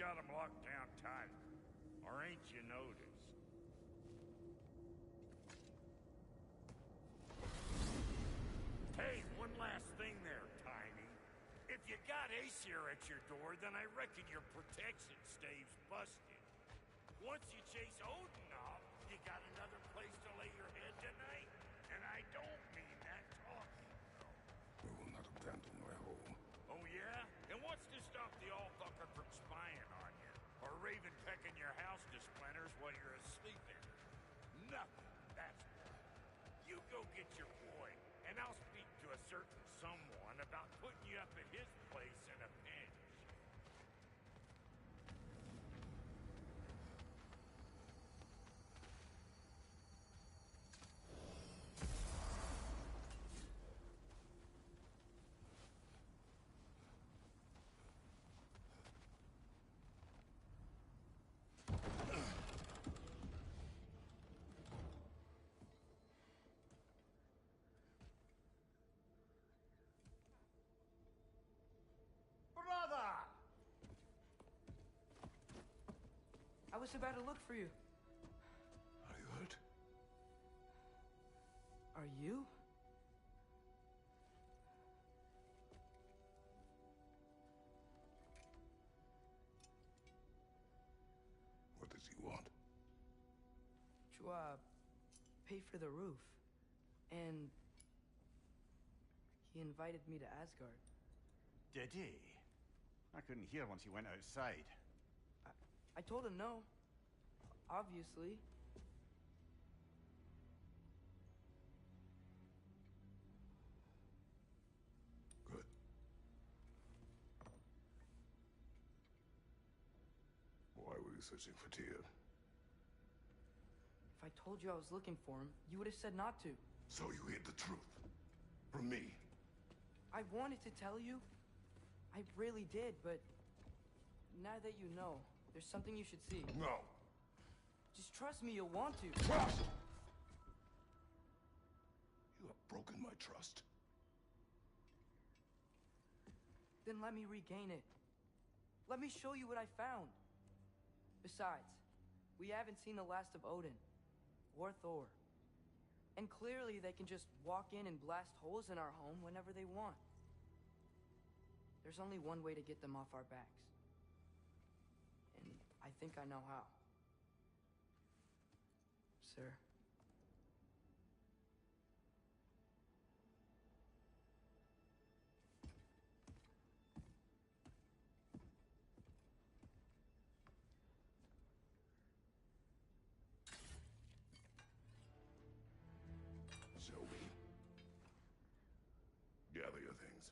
got them locked down tight. Or ain't you noticed? Hey, one last thing there, Tiny. If you got Aesir at your door, then I reckon your protection stave's busted. Once you chase Odin off, you got another place to lay your head tonight. And I don't mean that talking, though. We will not abandon my home. Oh, yeah? And what's to stop the all-fucker from spying on you? Or Raven pecking your house to splinters while you're asleep in? Nothing, that's what. You go get your boy, and I'll speak to a certain someone about putting you up at his place in a pinch. Brother! I was about to look for you. Are you hurt? Are you? What does he want? To, pay for the roof. And he invited me to Asgard. Did he? I couldn't hear once he went outside. I told him no. Obviously. Good. Why were you searching for Tyr? If I told you I was looking for him, you would have said not to. So you hid the truth. From me. I wanted to tell you. I really did, but now that you know, there's something you should see. No. Just trust me, you'll want to. Trust! You have broken my trust. Then let me regain it. Let me show you what I found. Besides, we haven't seen the last of Odin. Or Thor. And clearly they can just walk in and blast holes in our home whenever they want. There's only one way to get them off our backs. And I think I know how. Sir. Shall we? Gather your things.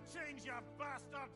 change, you bastard!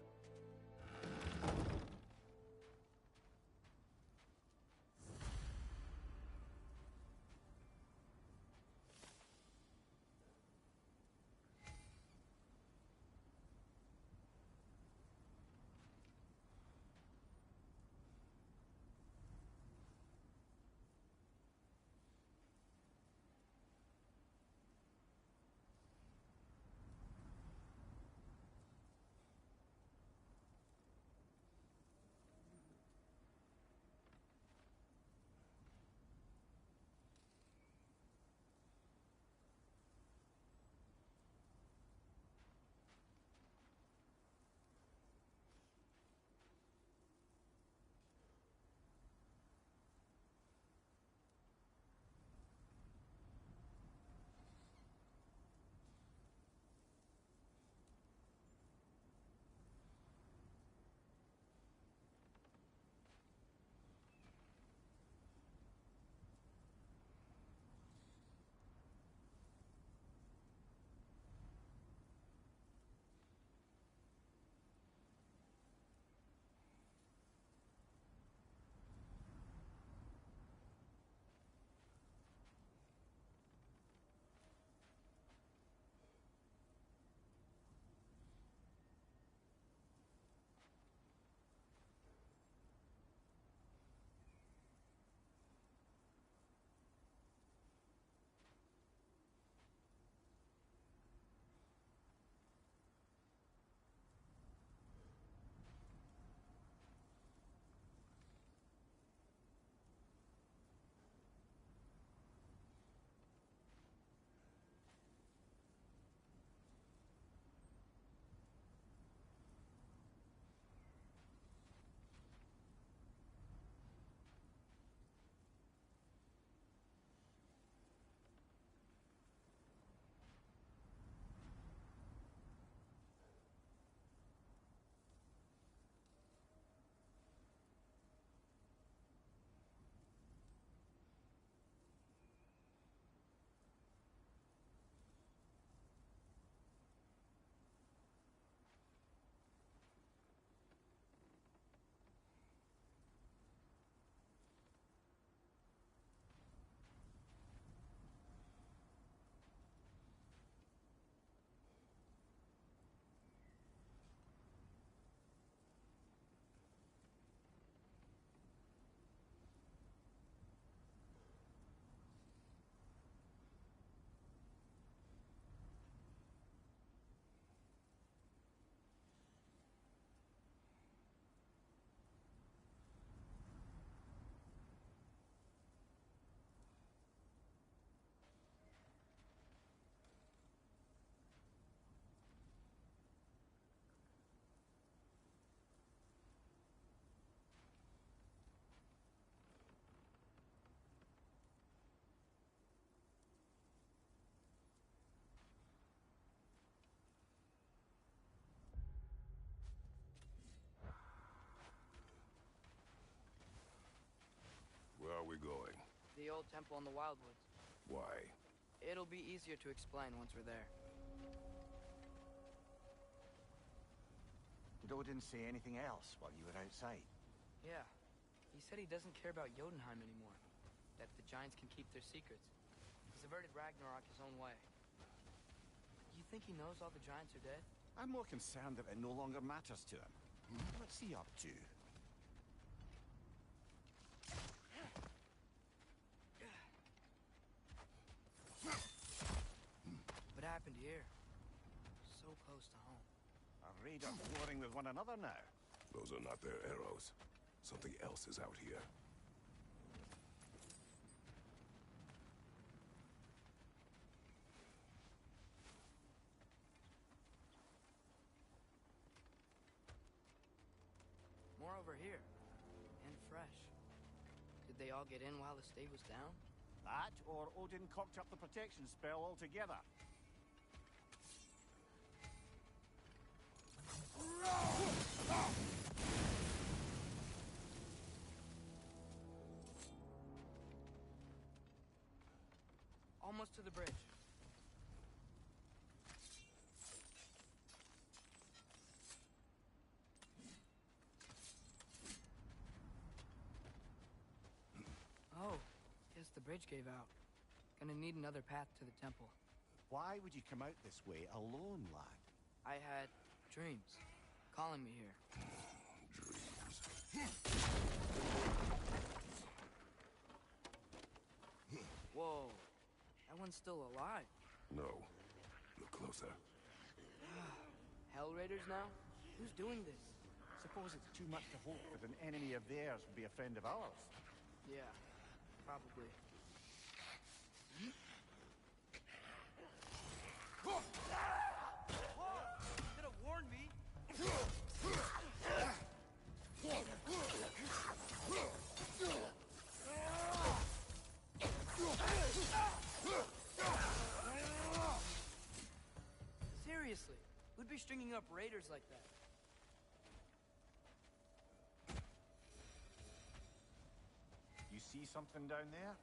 Where are we going? The old temple in the Wildwoods. Why? It'll be easier to explain once we're there. Did Odin say anything else while you were outside? Yeah. He said he doesn't care about Jotunheim anymore. That the Giants can keep their secrets. He's averted Ragnarok his own way. You think he knows all the Giants are dead? I'm more concerned that it no longer matters to him. What's he up to? What happened here? So close to home. Are raiders warring with one another now? Those are not their arrows. Something else is out here. More over here. And fresh. Did they all get in while the stave was down? That, or Odin cocked up the protection spell altogether. Almost to the bridge. the bridge gave out. Gonna need another path to the temple. Why would you come out this way alone, lad? I had dreams calling me here. Dreams. Whoa, that one's still alive. No. Look closer. Hell Raiders now? Who's doing this? Suppose it's too much to hope that an enemy of theirs would be a friend of ours. Yeah, probably. Could have warned me. Seriously, who'd be stringing up raiders like that? You see something down there?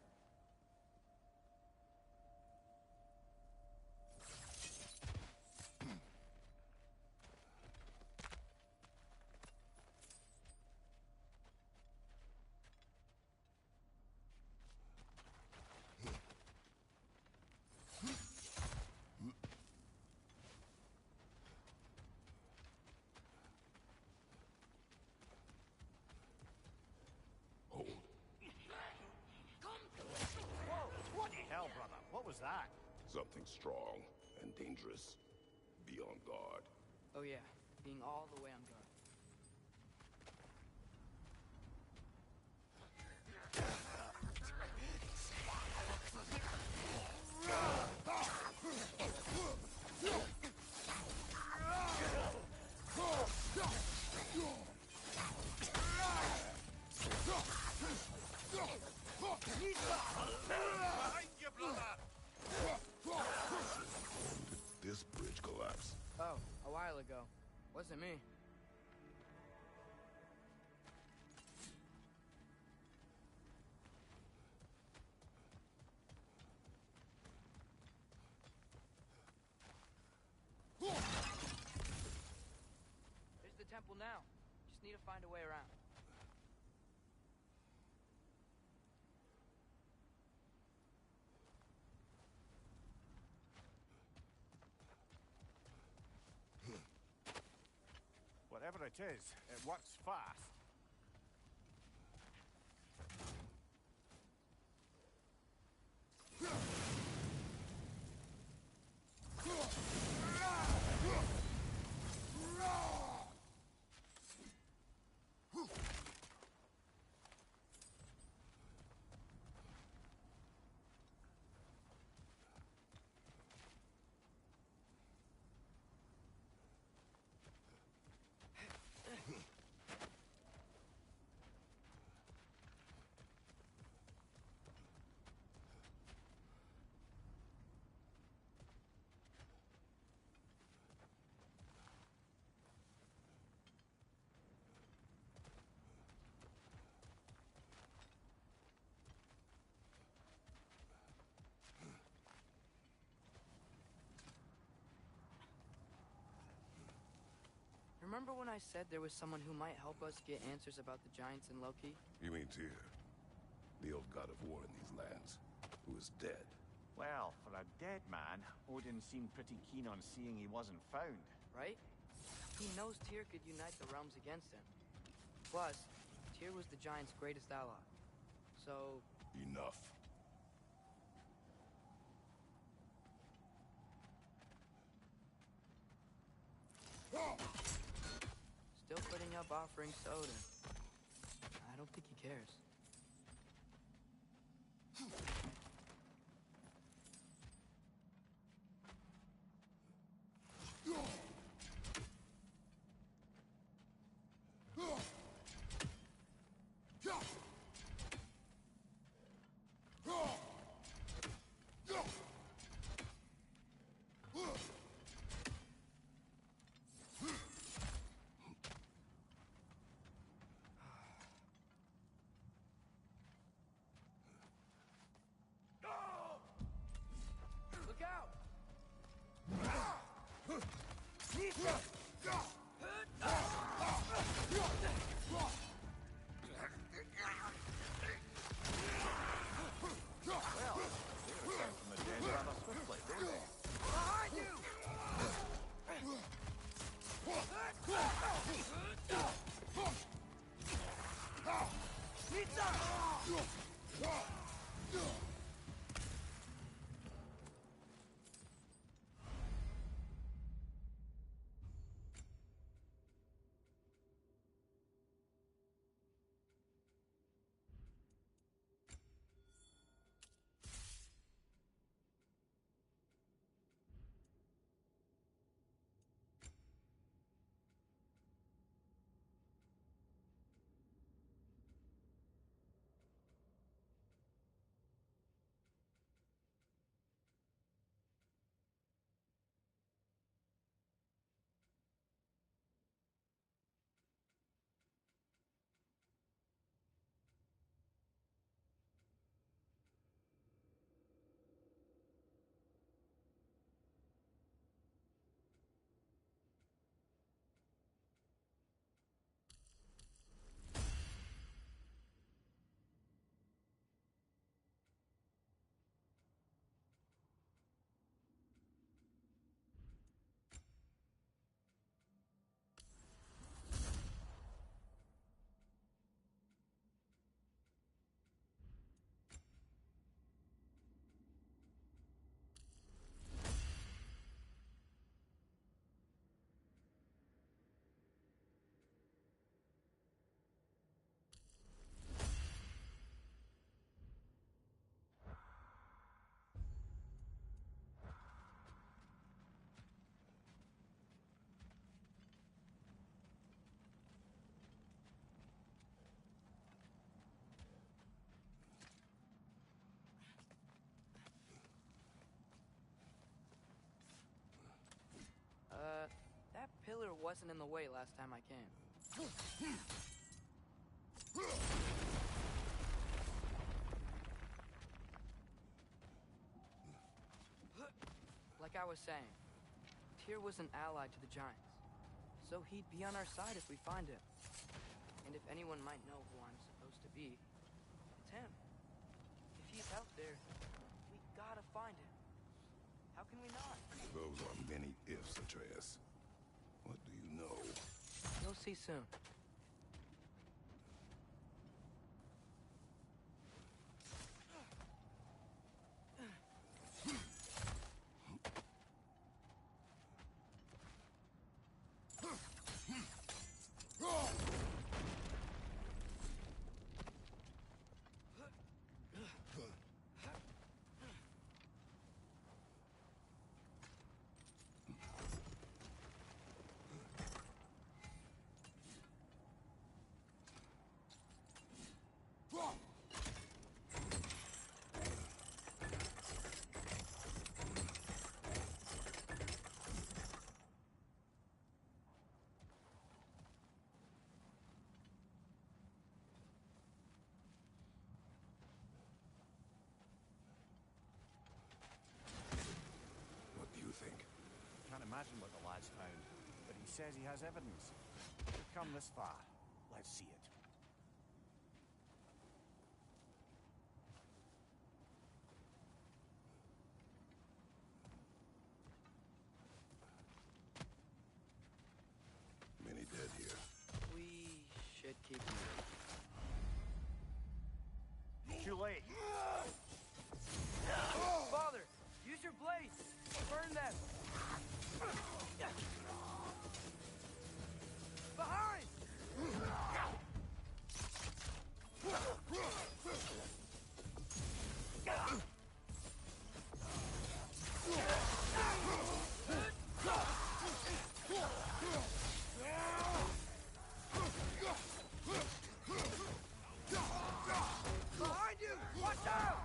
Hold. What the hell, brother? What was that? Something strong and dangerous. Be on guard. Oh yeah, being all the way on guard. Behind you, brother! When did this bridge collapse? Oh, a while ago. Wasn't me. There's the temple now. Just need to find a way around. Whatever it is, it works fast. Remember when I said there was someone who might help us get answers about the giants and Loki? You mean Tyr? The old god of war in these lands, who is dead. Well, for a dead man, Odin seemed pretty keen on seeing he wasn't found. Right? He knows Tyr could unite the realms against him. Plus, Tyr was the giants' greatest ally. So... Enough. Still putting up offerings to Odin. I don't think he cares. That pillar wasn't in the way last time I came. Like I was saying, Tyr was an ally to the Giants, so he'd be on our side if we find him. And if anyone might know who I'm supposed to be, it's him. If he's out there, we gotta find him. How can we not? Those are many ifs, Atreus. What do you know? You'll see soon. What do you think? Can't imagine what the lad's found, but he says he has evidence. We've come this far. Let's see it. Many dead here. We should keep moving. Too late. Father, use your blades! Burn them! Behind! Behind you! Watch out!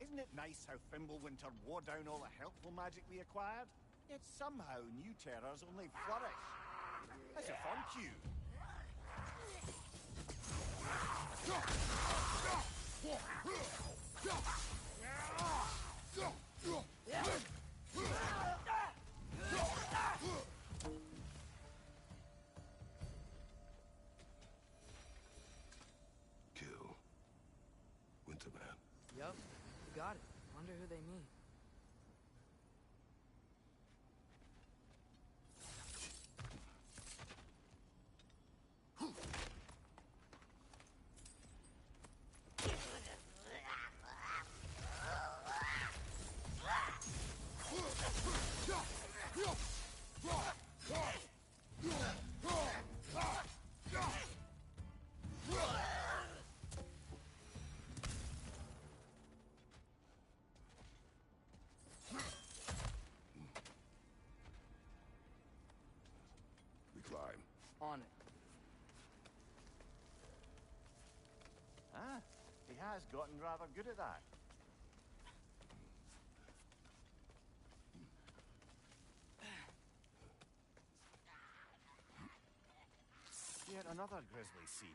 Isn't it nice how Fimbulwinter wore down all the helpful magic we acquired? Yet somehow new terrors only flourish. As if on cue. Kill. Winterman. Yup, you got it. Wonder who they mean. We climb. On it. Ah, he has gotten rather good at that. Yet another grisly scene.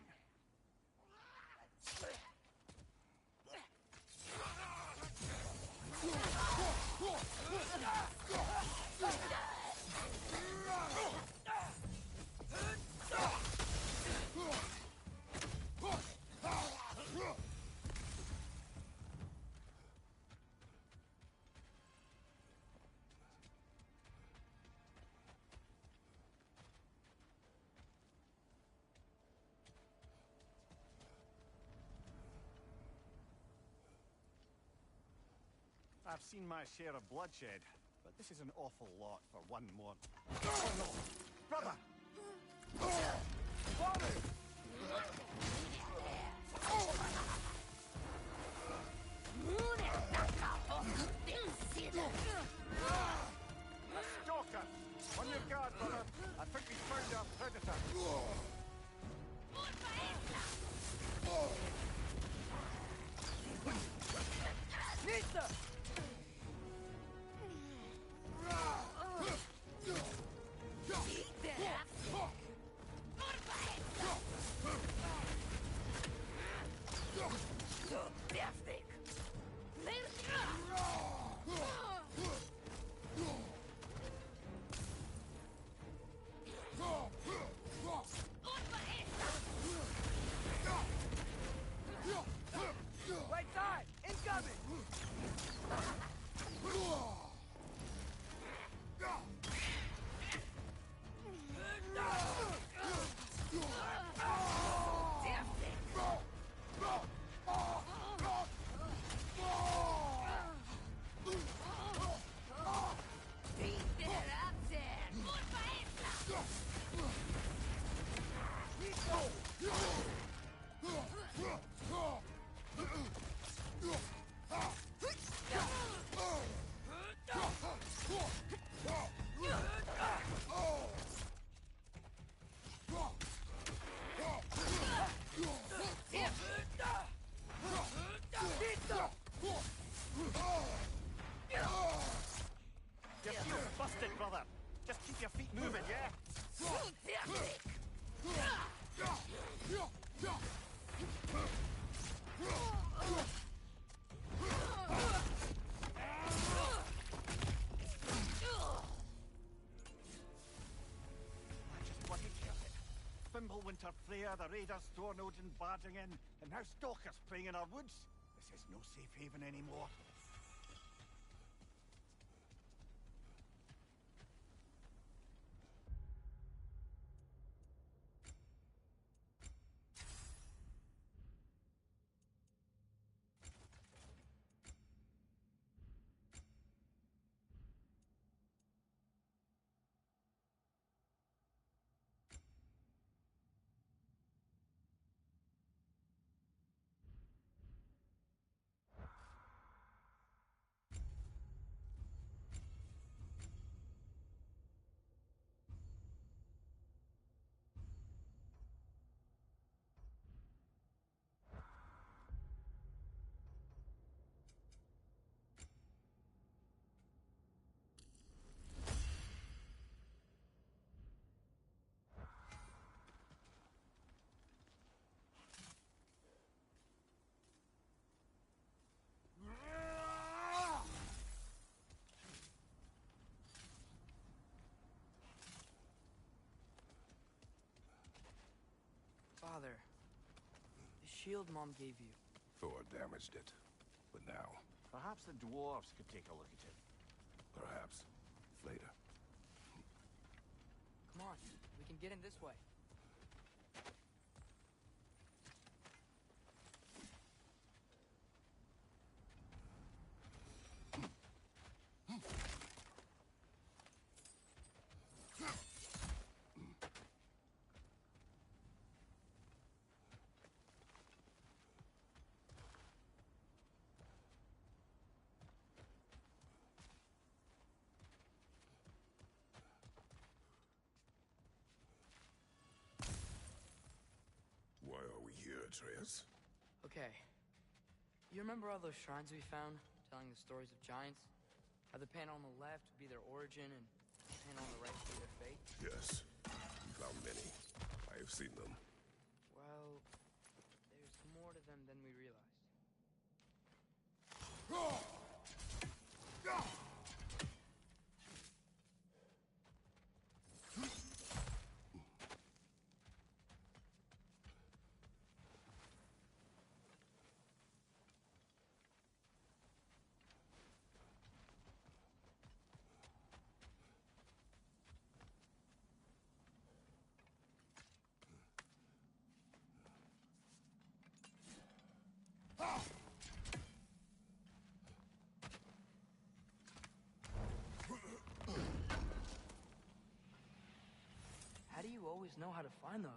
I've seen my share of bloodshed, but this is an awful lot for one more. Oh no! Brother! A stalker! On your guard, brother! I think we found our predator! Nista! Right side! Incoming! Your feet's busted, brother! Just keep your feet moving, yeah? I just bloody killed it. Fimbulwinter, Freya, the raiders, Thorn Odin barging in, and now stalkers playing in our woods. This is no safe haven anymore. Father, the shield Mom gave you. Thor damaged it. But now, Perhaps the dwarves could take a look at it. perhaps, later. Come on, we can get in this way. Why are we here, Atreus? Okay. You remember all those shrines we found, telling the stories of giants? How the panel on the left would be their origin, and the panel on the right would be their fate? Yes. We found many. I have seen them. Well, there's more to them than we realized. How do you always know how to find those?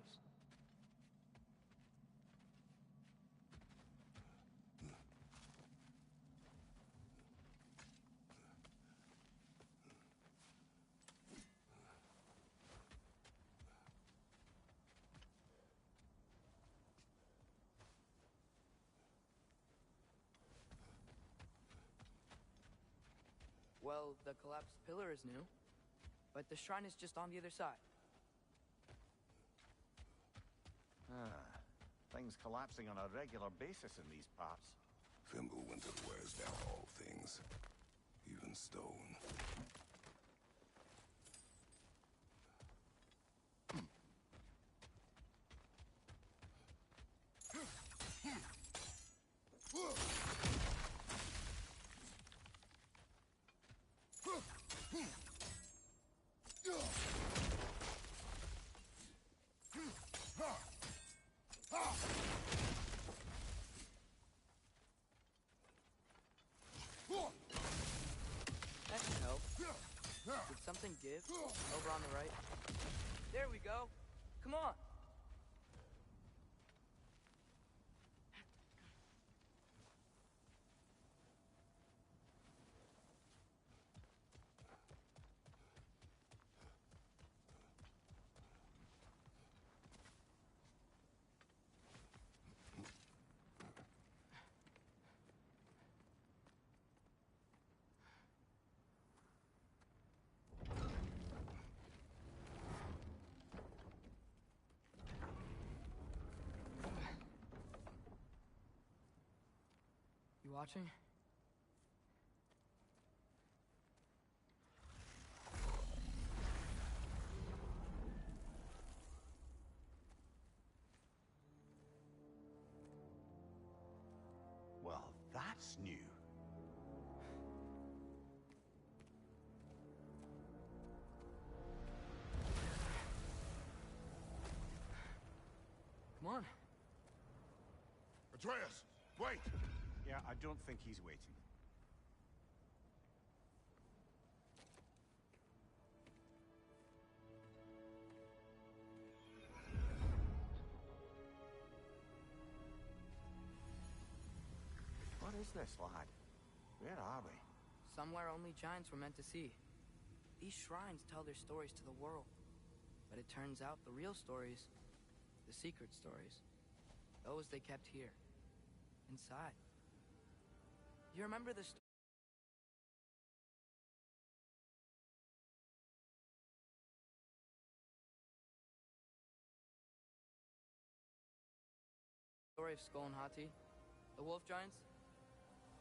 Well, the collapsed pillar is new, but the shrine is just on the other side. Ah, things collapsing on a regular basis in these parts. Fimbulwinter wears down all things, even stone. That should help. Did something give? Over on the right? There we go. Come on. You watching? Well, that's new. Come on. Atreus, wait! Yeah, I don't think he's waiting. What is this, lad? Where are we? Somewhere only giants were meant to see. These shrines tell their stories to the world. But it turns out the real stories, the secret stories, those they kept here, inside. You remember the story of Skull and Hati? The wolf giants?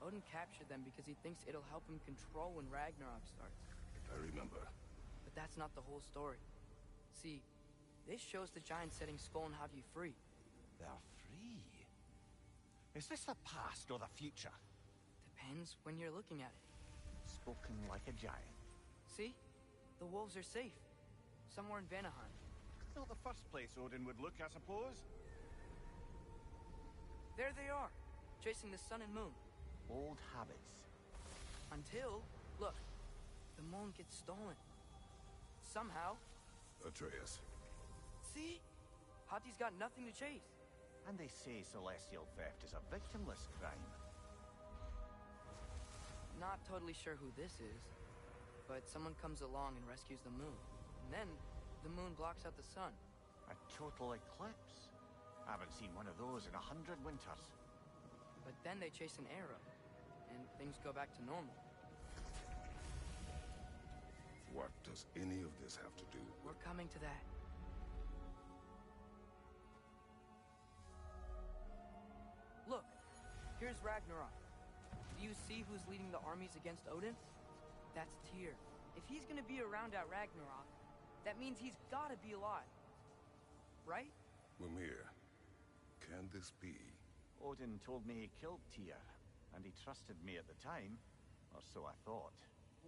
Odin captured them because he thinks it'll help him control when Ragnarok starts. I remember. But that's not the whole story. See, this shows the giants setting Skull and Hati free. They're free. Is this the past or the future? Depends when you're looking at it. Spoken like a giant. See? The wolves are safe. Somewhere in Vanaheim. Not the first place Odin would look, I suppose. There they are, chasing the sun and moon. Old habits. Until, look, the moon gets stolen. Somehow. Atreus. See? Hati's got nothing to chase. And they say celestial theft is a victimless crime. Not totally sure who this is, but someone comes along and rescues the moon. And then, the moon blocks out the sun. A total eclipse. I haven't seen one of those in 100 winters. But then they chase an arrow, and things go back to normal. What does any of this have to do with... We're coming to that. Look, here's Ragnarok. Do you see who's leading the armies against Odin? That's Tyr. If he's gonna be around at Ragnarok, that means he's gotta be alive. Right? Mimir, can this be? Odin told me he killed Tyr, and he trusted me at the time, or so I thought.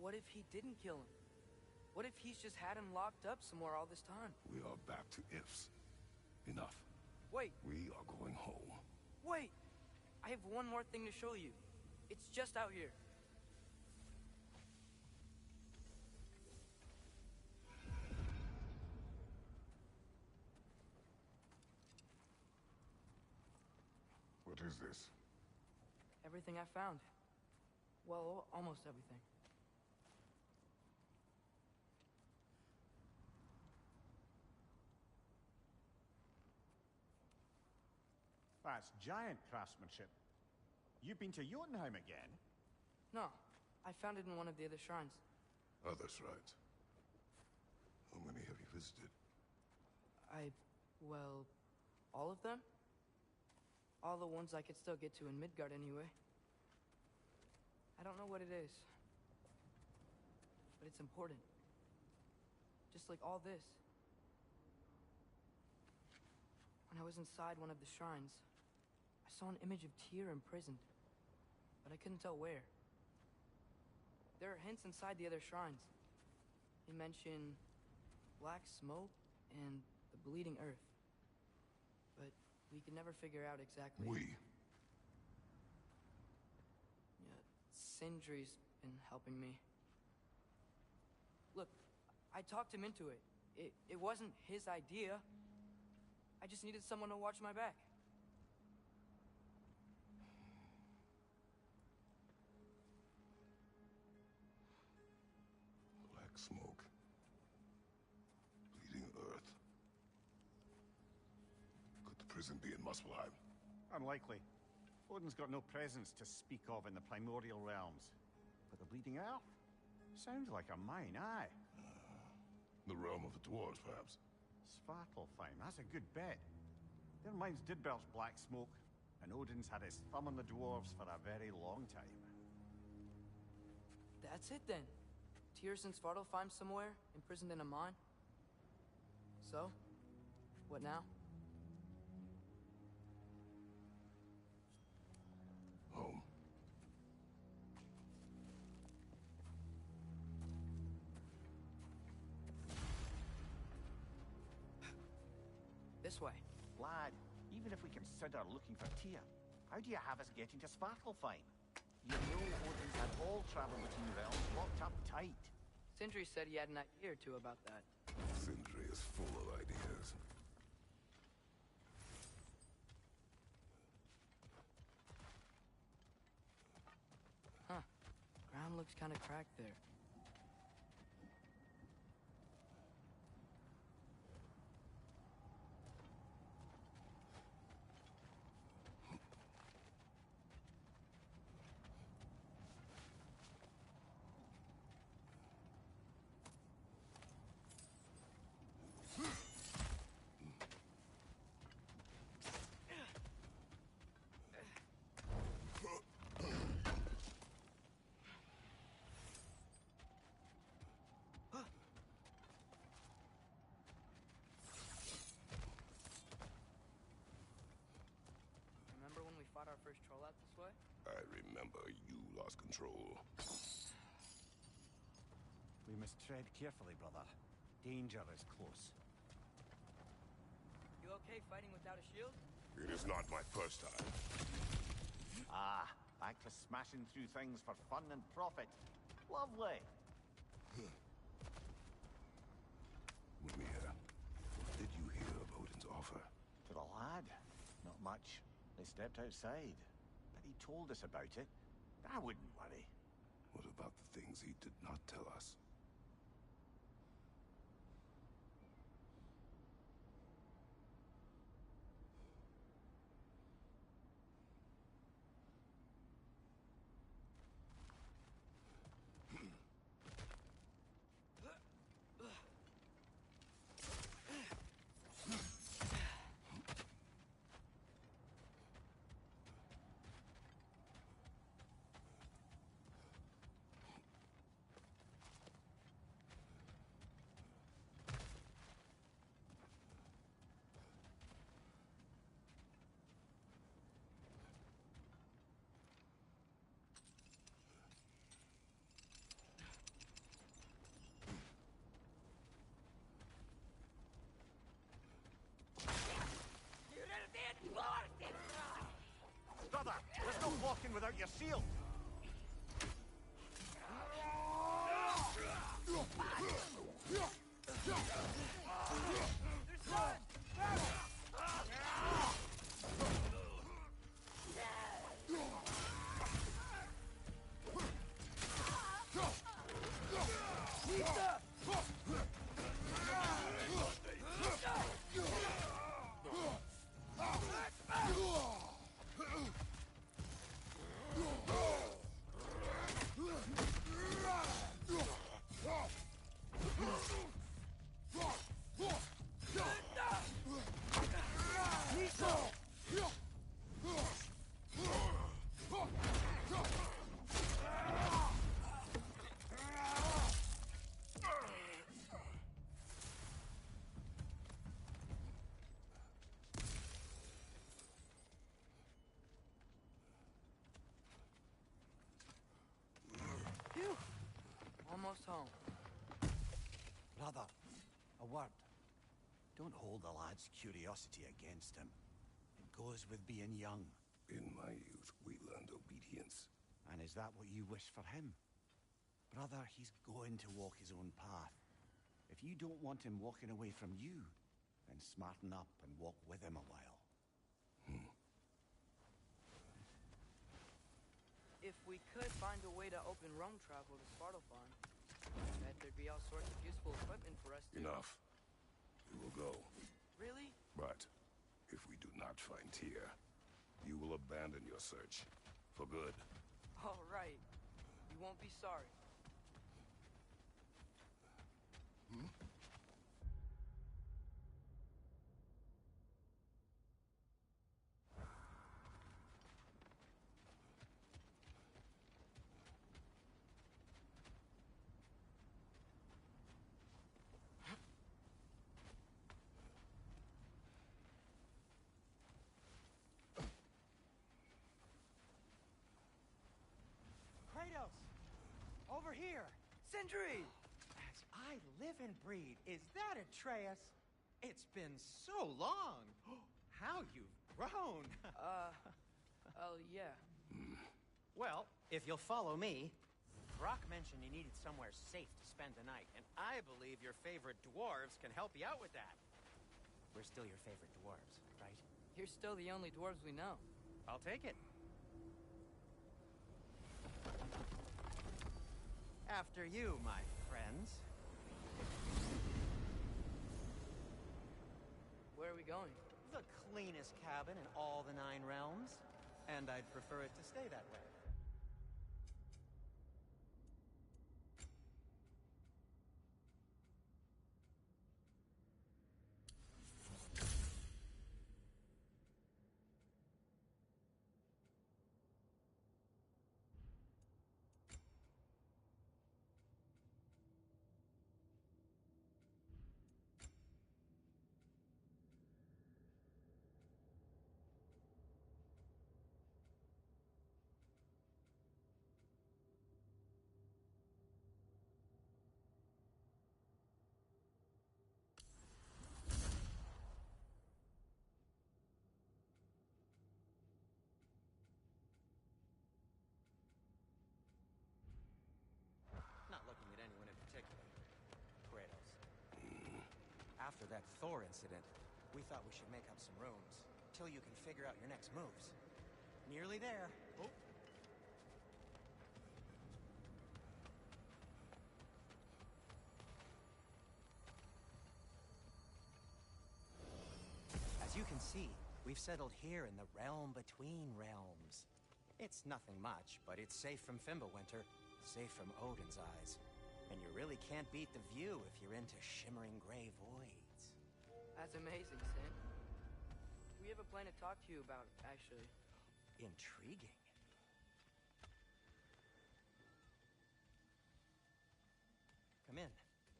What if he didn't kill him? What if he's just had him locked up somewhere all this time? We are back to ifs. Enough. Wait. We are going home. Wait! I have one more thing to show you. It's just out here. What is this? Everything I found. Well, almost everything. That's giant craftsmanship. You've been to Jotunheim again? No, I found it in one of the other shrines. Other shrines? How many have you visited? Well, all of them? All the ones I could still get to in Midgard anyway. I don't know what it is, but it's important. Just like all this. When I was inside one of the shrines, I saw an image of Tyr imprisoned, but I couldn't tell where. There are hints inside the other shrines. They mention black smoke and the bleeding earth. But we could never figure out exactly... We? Yeah, Sindri's been helping me. Look, I talked him into it. It wasn't his idea. I just needed someone to watch my back. Black smoke. Bleeding earth. Could the prison be in Muspelheim? Unlikely. Odin's got no presence to speak of in the primordial realms. But the bleeding earth? Sounds like a mine, aye. The realm of the dwarves, perhaps? Svartalfheim, that's a good bet. Their mines did belch black smoke, and Odin's had his thumb on the dwarves for a very long time. That's it then. Tyr's in Svartalfheim somewhere, imprisoned in a mine. So, what now? Home. This way. Lad, even if we consider looking for Tyr, how do you have us getting to Svartalfheim? You know Odin's had all travel between realms locked up tight. Sindri said he had an idea or two about that. Sindri is full of ideas. Huh. Ground looks kind of cracked there. lost control. We must tread carefully, brother. Danger is close. You okay fighting without a shield? It is not my first time. Ah, back to smashing through things for fun and profit. Lovely. Mimir, what did you hear of Odin's offer? To the lad? Not much. They stepped outside. But he told us about it. I wouldn't worry. What about the things he did not tell us? Brother, there's no walking without your shield. Phew! Almost home. Brother, a word. Don't hold the lad's curiosity against him. It goes with being young. In my youth, we learned obedience. And is that what you wish for him? Brother, he's going to walk his own path. If you don't want him walking away from you, then smarten up and walk with him a while. If we could find a way to open roam travel to Svartalfheim, I bet there'd be all sorts of useful equipment for us to... Enough. We will go. Really? But if we do not find Tyr, you will abandon your search. For good. All right. You won't be sorry. Kratos! Over here! Sindri! As I live and breathe, is that Atreus? It's been so long! How you've grown! Oh, yeah. Well, if you'll follow me, Brock mentioned you needed somewhere safe to spend the night, and I believe your favorite dwarves can help you out with that. We're still your favorite dwarves, right? You're still the only dwarves we know. I'll take it. After you, my friends. Where are we going? The cleanest cabin in all the 9 realms. And I'd prefer it to stay that way. that Thor incident, we thought we should make up some rooms, till you can figure out your next moves. Nearly there. Oh. As you can see, we've settled here in the realm between realms. It's nothing much, but it's safe from Fimbulwinter, safe from Odin's eyes. And you really can't beat the view if you're into shimmering gray voids. That's amazing, Sin. We have a plan to talk to you about, actually. Intriguing. Come in.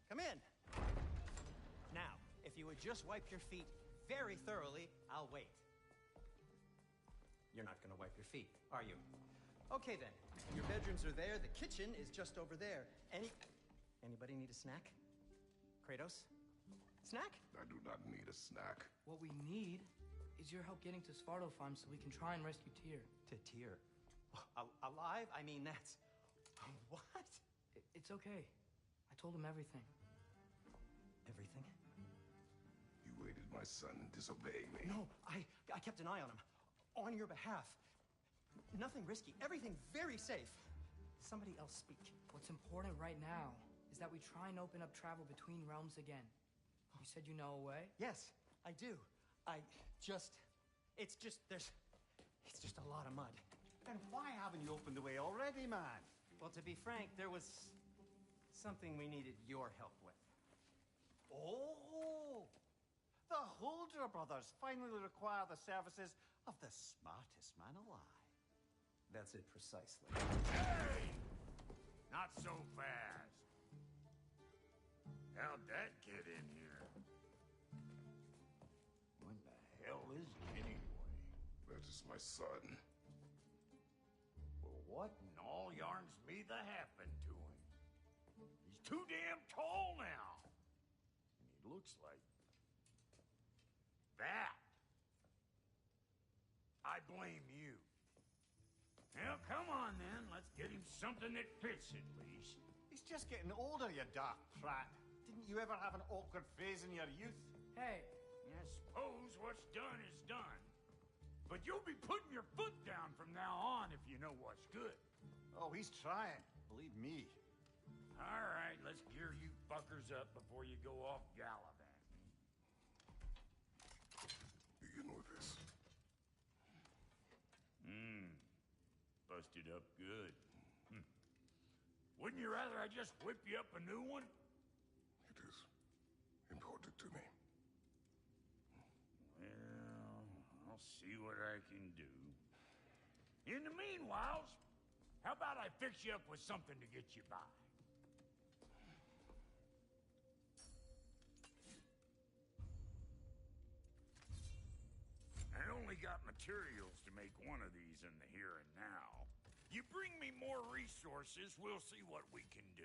Come in! Now, if you would just wipe your feet very thoroughly, I'll wait. You're not gonna wipe your feet, are you? Okay then. Your bedrooms are there, the kitchen is just over there. Anybody need a snack? Kratos? Snack? I do not need a snack. What we need is your help getting to Svartalfheim so we can try and rescue Tyr. To Tyr? Alive? I mean, that's... What? It's okay. I told him everything. Everything? You aided my son in disobeying me. No, I kept an eye on him. On your behalf. Nothing risky. Everything very safe. Somebody else speak. What's important right now is that we try and open up travel between realms again. You said you know a way? Yes, I do. It's just a lot of mud. Then why haven't you opened the way already, man? Well, to be frank, there was something we needed your help with. Oh! The Holder brothers finally require the services of the smartest man alive. That's it precisely. Hey! Not so fast. How'd that get in here? What the hell is he anyway? That is my son. Well, what in all yarns me that happened to him? He's too damn tall now. And he looks like... that. I blame you. Well, come on then. Let's get him something that fits at least. He's just getting older, you dark prat. Didn't you ever have an awkward phase in your youth? Hey. I suppose what's done is done. But you'll be putting your foot down from now on if you know what's good. Oh, he's trying. Believe me. All right, let's gear you fuckers up before you go off gallivanting. Begin with this. Busted up good. Wouldn't you rather I just whip you up a new one? It is important to me. Well, I'll see what I can do. In the meanwhile, how about I fix you up with something to get you by? I only got materials to make one of these in the here and now. You bring me more resources, we'll see what we can do.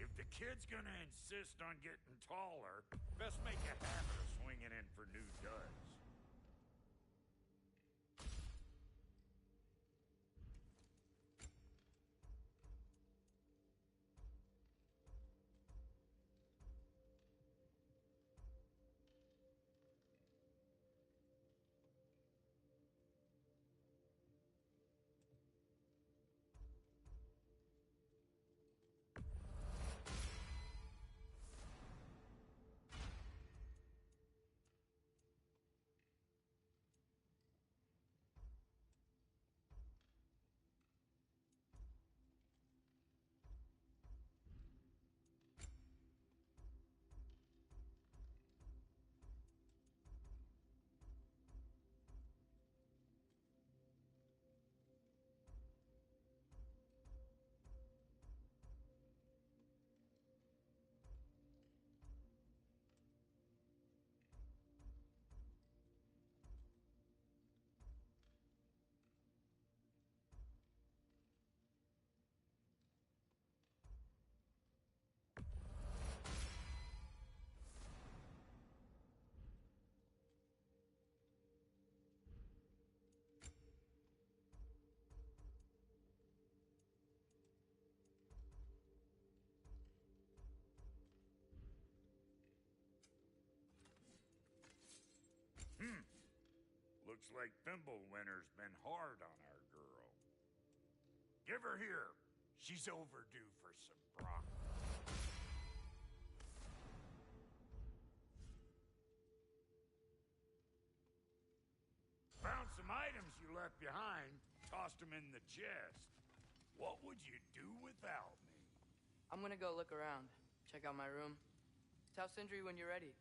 If the kid's gonna insist on getting taller, best make a habit of swinging in for new duds. Looks like Fimbulwinter's been hard on our girl. Give her here. She's overdue for some broth. Found some items you left behind, tossed them in the chest. What would you do without me? I'm gonna go look around, check out my room. Tell Sindri when you're ready.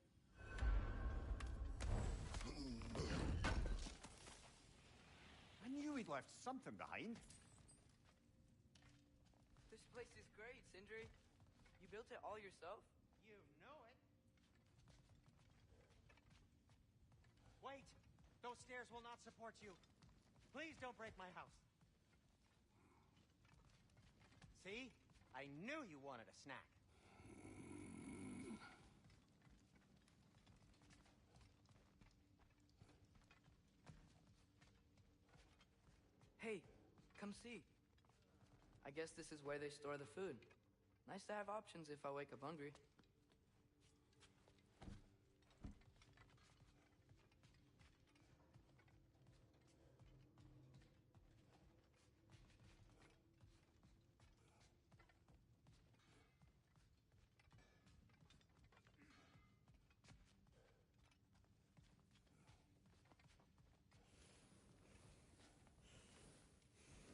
I knew he'd left something behind. This place is great, Sindri. You built it all yourself? You know it. Wait! Those stairs will not support you. Please don't break my house. See? I knew you wanted a snack. Hey, come see. I guess this is where they store the food. Nice to have options if I wake up hungry.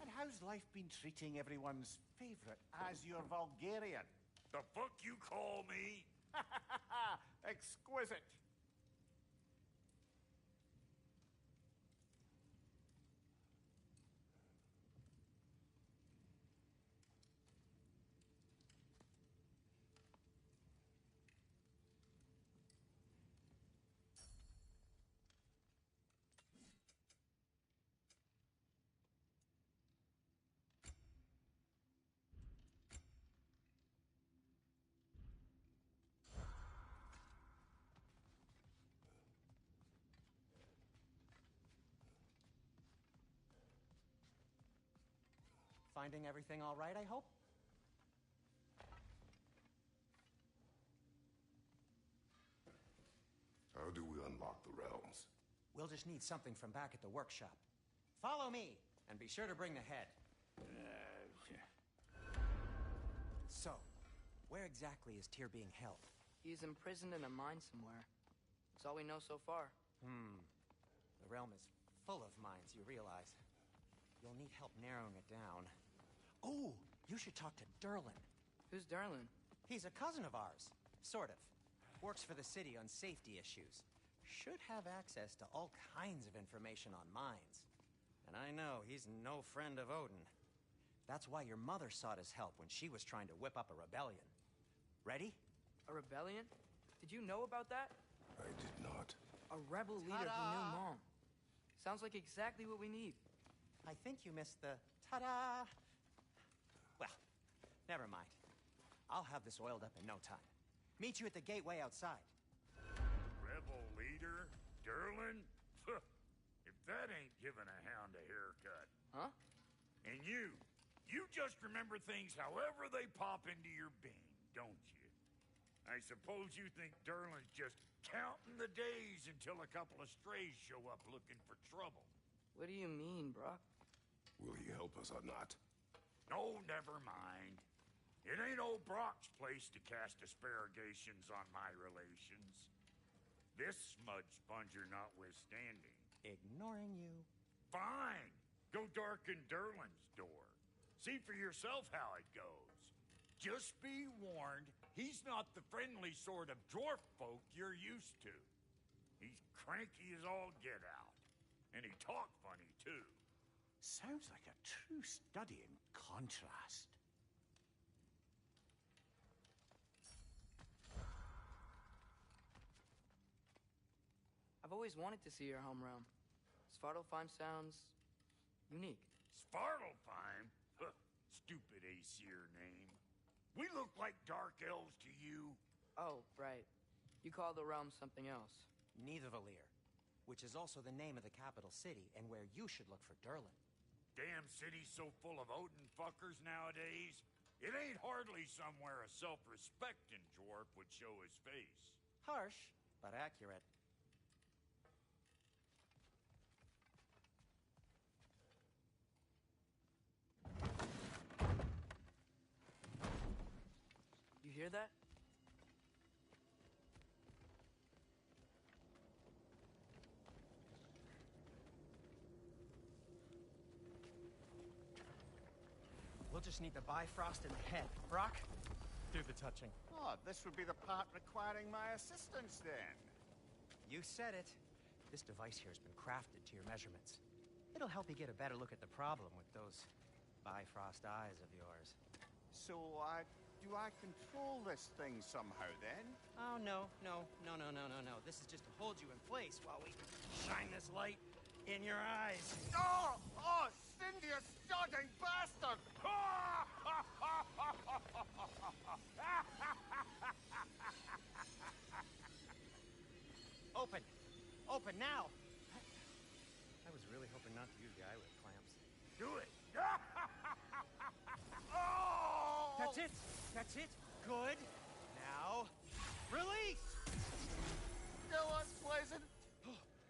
And how's life been treating everyone's favorite Azure Vulgarian? The fuck you call me? Exquisite. Finding everything all right, I hope? How do we unlock the realms? We'll just need something from back at the workshop. Follow me, and be sure to bring the head. So, where exactly is Tyr being held? He's imprisoned in a mine somewhere. That's all we know so far. The realm is full of mines, you realize. You'll need help narrowing it down. Oh, you should talk to Durlin. Who's Darlin? He's a cousin of ours. Sort of. Works for the city on safety issues. Should have access to all kinds of information on mines. And I know he's no friend of Odin. That's why your mother sought his help when she was trying to whip up a rebellion. Ready? A rebellion? Did you know about that? I did not. A rebel leader who knew Mom. Sounds like exactly what we need. I think you missed the ta-da. Well, never mind. I'll have this oiled up in no time. Meet you at the gateway outside. Rebel leader? Durlin? If that ain't giving a hound a haircut. Huh? And you just remember things however they pop into your being, don't you? I suppose you think Durlin's just counting the days until a couple of strays show up looking for trouble. What do you mean, Brock? Will he help us or not? No, never mind. It ain't old Brock's place to cast asparagations on my relations. This smudge sponger notwithstanding. Ignoring you. Fine. Go darken Durlin's door. See for yourself how it goes. Just be warned, he's not the friendly sort of dwarf folk you're used to. He's cranky as all get out. And he talk funny, too. Sounds like a true study in contrast. I've always wanted to see your home realm. Svartalfheim sounds unique. Svartalfheim? Huh, stupid Aesir name. We look like dark elves to you. Oh, right. You call the realm something else. Nidavellir, which is also the name of the capital city and where you should look for Durlin. Damn city's so full of Odin fuckers nowadays. It ain't hardly somewhere a self-respecting dwarf would show his face. Harsh, but accurate. hear that? We'll just need the Bifrost in the head. Brock, do the touching. Oh, this would be the part requiring my assistance, then. You said it. This device here has been crafted to your measurements. It'll help you get a better look at the problem with those Bifrost eyes of yours. So, do I control this thing somehow, then? Oh, no. This is just to hold you in place while we shine this light in your eyes. Oh! Oh, Cindy, you sodding bastard! Open! Open now! I was really hoping not to use the eyelid clamps. Do it! Oh! That's it! That's it! Good! Now, release! Go on, Blazin'!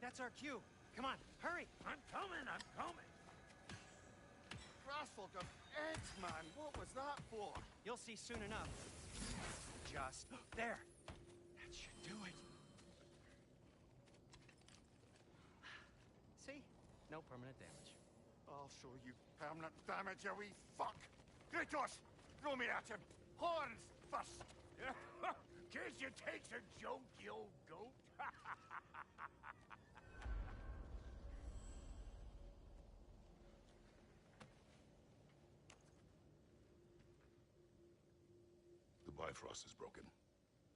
That's our cue. Come on, hurry! I'm coming! Grassel of eggs, man! What was that for? You'll see soon enough. Just there. That should do it. See? No permanent damage. I'll show you permanent damage, you wee fuck! Kratos! Throw me at him! Horns first! Can't you take a joke, you old goat? The Bifrost is broken.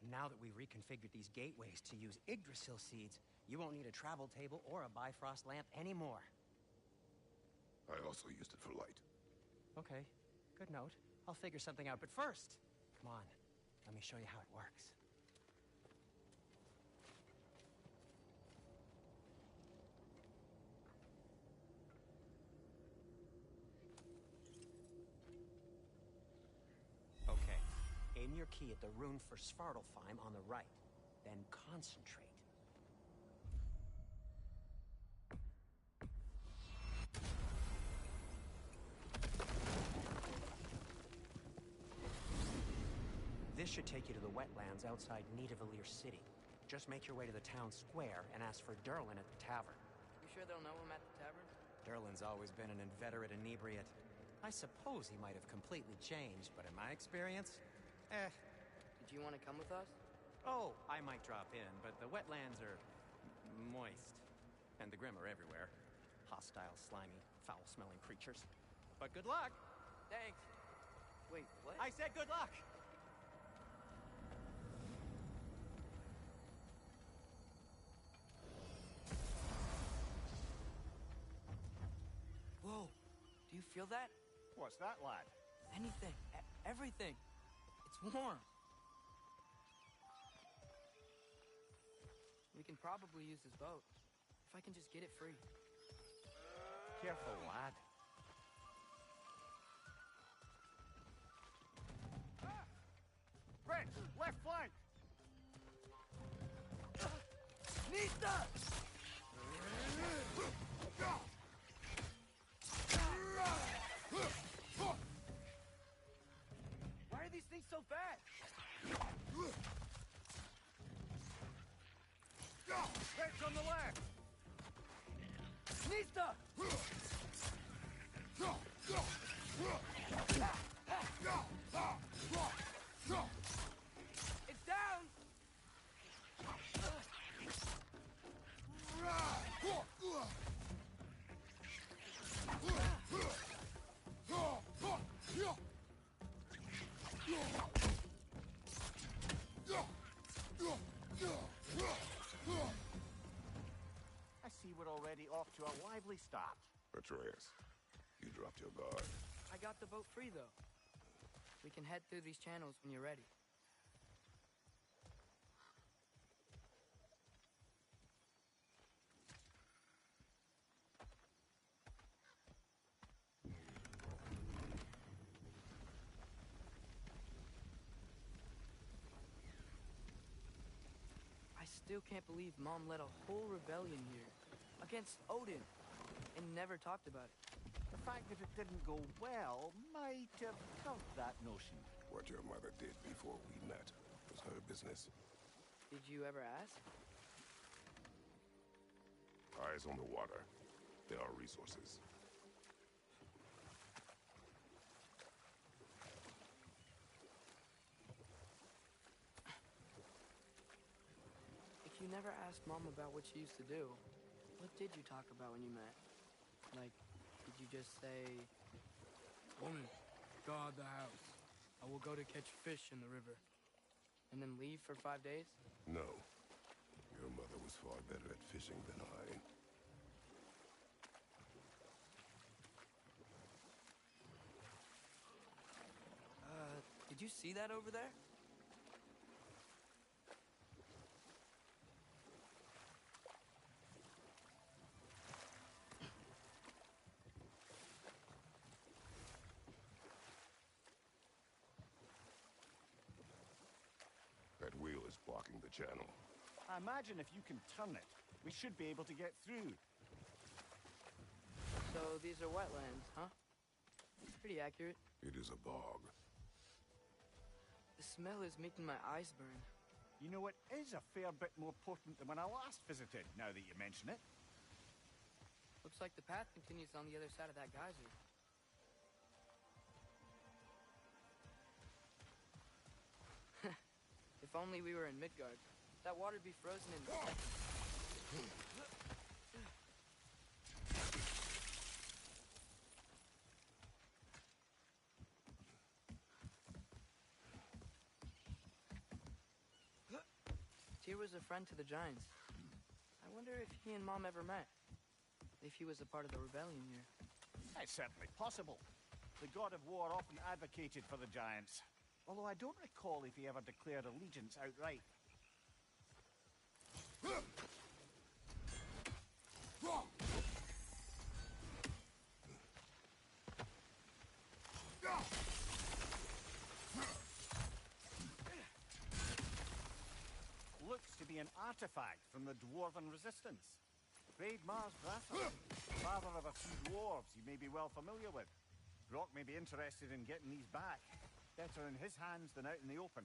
Now that we've reconfigured these gateways to use Yggdrasil seeds, you won't need a travel table or a Bifrost lamp anymore. I also used it for light. Okay, good note. I'll figure something out, but first, come on, let me show you how it works. Okay, aim your key at the rune for Svartalfheim on the right, then concentrate. This should take you to the wetlands outside Nidavellir City. Just make your way to the town square and ask for Durlin at the tavern. You sure they'll know him at the tavern? Durlin's always been an inveterate inebriate. I suppose he might have completely changed, but in my experience, Did you want to come with us? Oh, I might drop in, but the wetlands are moist. And the Grim are everywhere. Hostile, slimy, foul-smelling creatures. But good luck! Thanks. Wait, what? I said good luck! Whoa, do you feel that? What's that, lad? Anything, everything. It's warm. We can probably use this boat, if I can just get it free. Careful, lad. Brent, left flank! Nista! Why are these things so fast? Heads on the left! Nista! It's down! I see we're already off to a lively start. Atreus, you dropped your guard. I got the boat free, though. We can head through these channels when you're ready. I still can't believe Mom led a whole rebellion here against Odin and never talked about it. The fact that it didn't go well might have killed that notion. What your mother did before we met was her business. Did you ever ask? Eyes on the water. There are resources. If you never asked Mom about what she used to do, what did you talk about when you met? Like, did you just say... Woman, guard the house. I will go to catch fish in the river. And then leave for 5 days? No. Your mother was far better at fishing than I. Did you see that over there? That wheel is blocking the channel. I imagine if you can turn it, we should be able to get through. So these are wetlands, huh? Pretty accurate. It is a bog. The smell is making my eyes burn. You know, it is a fair bit more potent than when I last visited, now that you mention it. Looks like the path continues on the other side of that geyser. If only we were in Midgard. That water'd be frozen in seconds. Tyr was a friend to the Giants. I wonder if he and Mom ever met. If he was a part of the rebellion here. It's certainly possible. The god of war often advocated for the Giants. Although I don't recall if he ever declared allegiance outright. Looks to be an artifact from the Dwarven Resistance. Great Mars Grasser, father of a few dwarves you may be well familiar with. Brock may be interested in getting these back. Better in his hands than out in the open.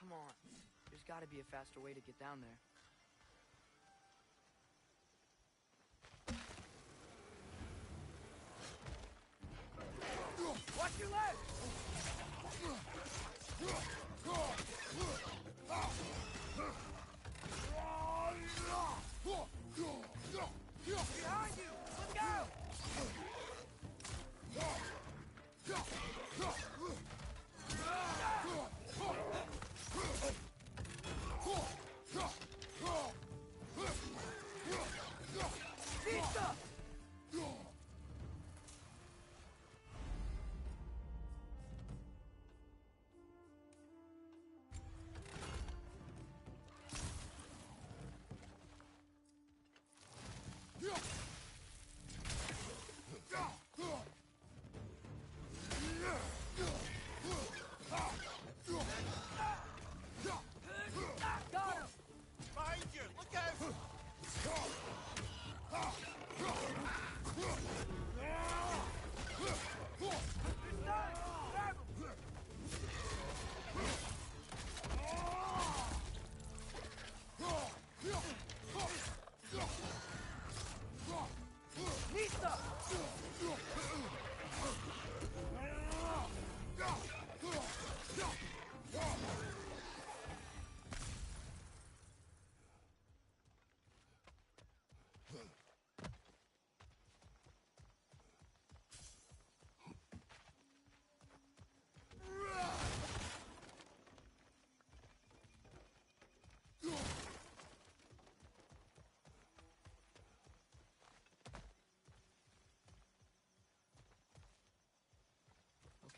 Come on. There's gotta be a faster way to get down there. Watch your left! Behind you! Look out! Pizza!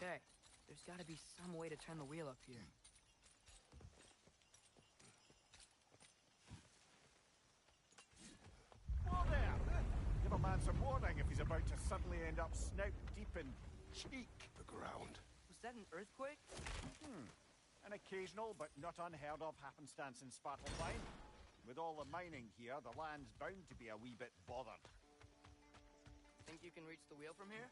Okay, there's gotta be some way to turn the wheel up here. Whoa there! Give a man some warning if he's about to suddenly end up snout deep in cheek. The ground. Was that an earthquake? An occasional but not unheard of happenstance in Svartalfheim. With all the mining here, the land's bound to be a wee bit bothered. Think you can reach the wheel from here?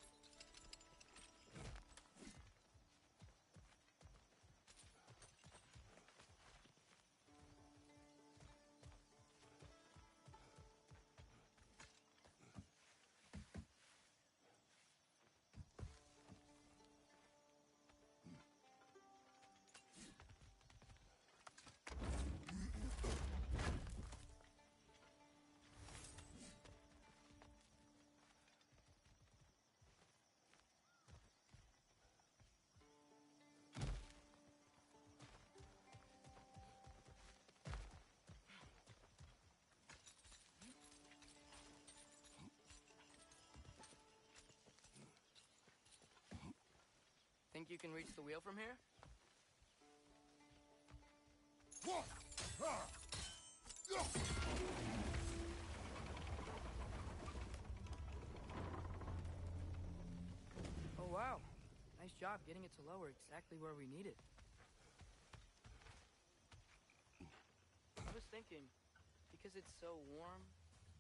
Think you can reach the wheel from here? Oh wow, nice job getting it to lower exactly where we need it. I was thinking, because it's so warm,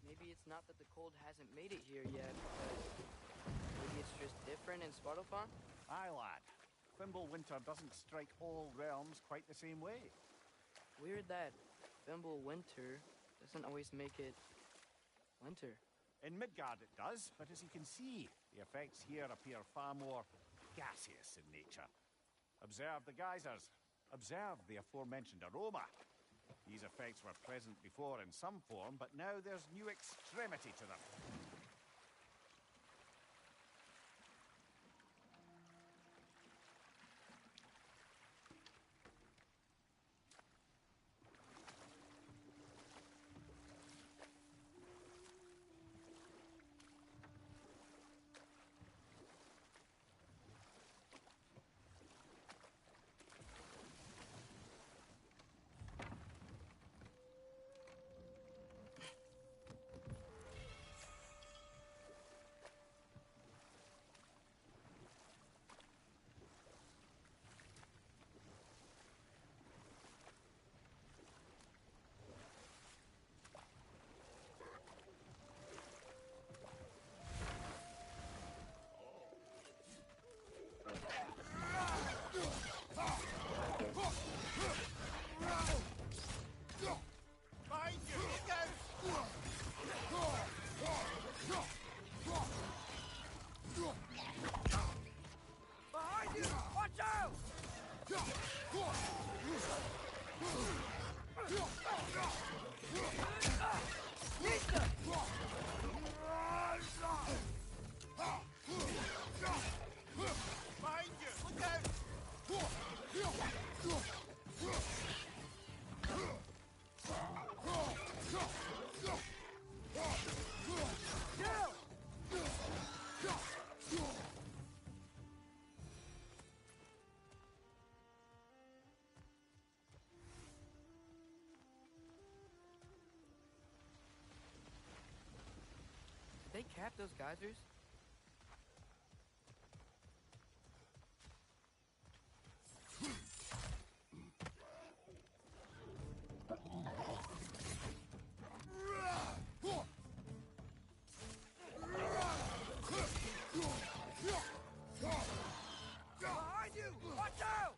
maybe it's not that the cold hasn't made it here yet, but maybe it's just different in Svartalfheim? Aye, lad. Fimbulwinter doesn't strike all realms quite the same way. Weird that Fimbulwinter doesn't always make it winter. In Midgard it does, but as you can see, the effects here appear far more gaseous in nature. Observe the geysers. Observe the aforementioned aroma. These effects were present before in some form, but now there's new extremity to them. Behind you! Watch out! Behind you! Look out! Did they cap those geysers? Behind you! Watch out!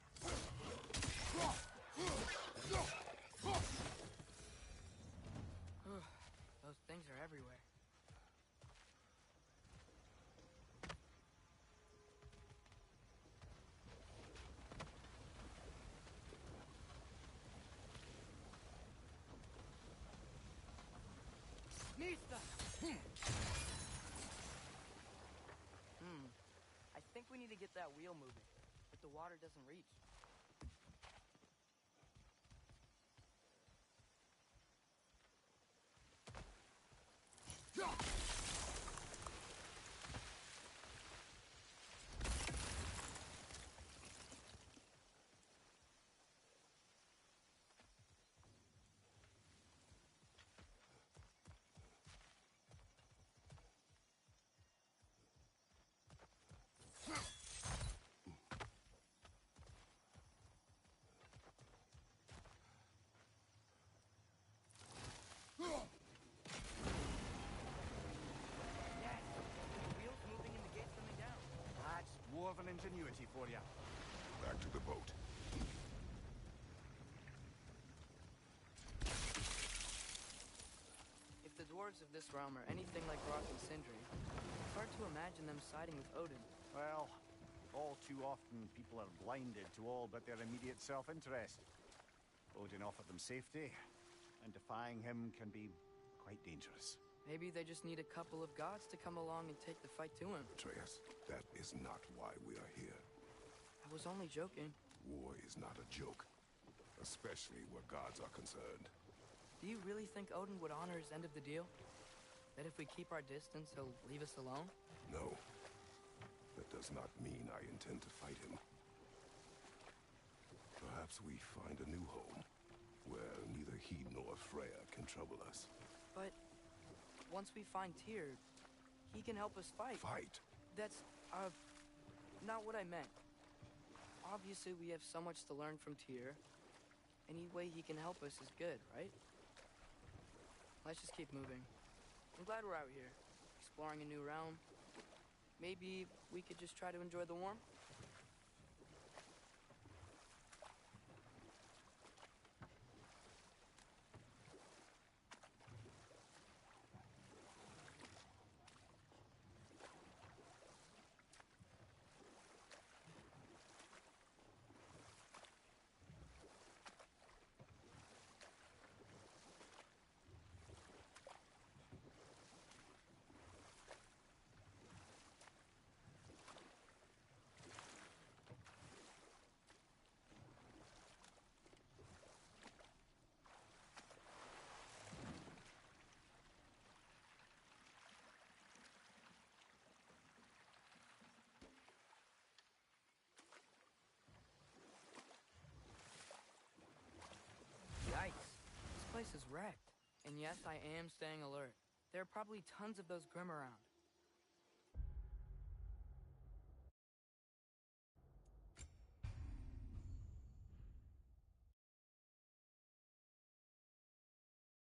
Those things are everywhere. Nista! I think we need to get that wheel moving, but the water doesn't reach. dwarven ingenuity for you. Back to the boat. If the dwarves of this realm are anything like Rock and Sindri, it's hard to imagine them siding with Odin. Well, all too often people are blinded to all but their immediate self-interest. Odin offered them safety, and defying him can be quite dangerous. Maybe they just need a couple of gods to come along and take the fight to him. Atreus, that is not why we are here. I was only joking. War is not a joke, especially where gods are concerned. Do you really think Odin would honor his end of the deal? That if we keep our distance, he'll leave us alone? No. That does not mean I intend to fight him. Perhaps we find a new home, where neither he nor Freya can trouble us. But once we find Tyr, he can help us fight. Fight? That's, not what I meant. Obviously, we have so much to learn from Tyr. Any way he can help us is good, right? Let's just keep moving. I'm glad we're out here, exploring a new realm. Maybe we could just try to enjoy the warmth? Yikes. This place is wrecked. And yes, I am staying alert. There are probably tons of those Grim around.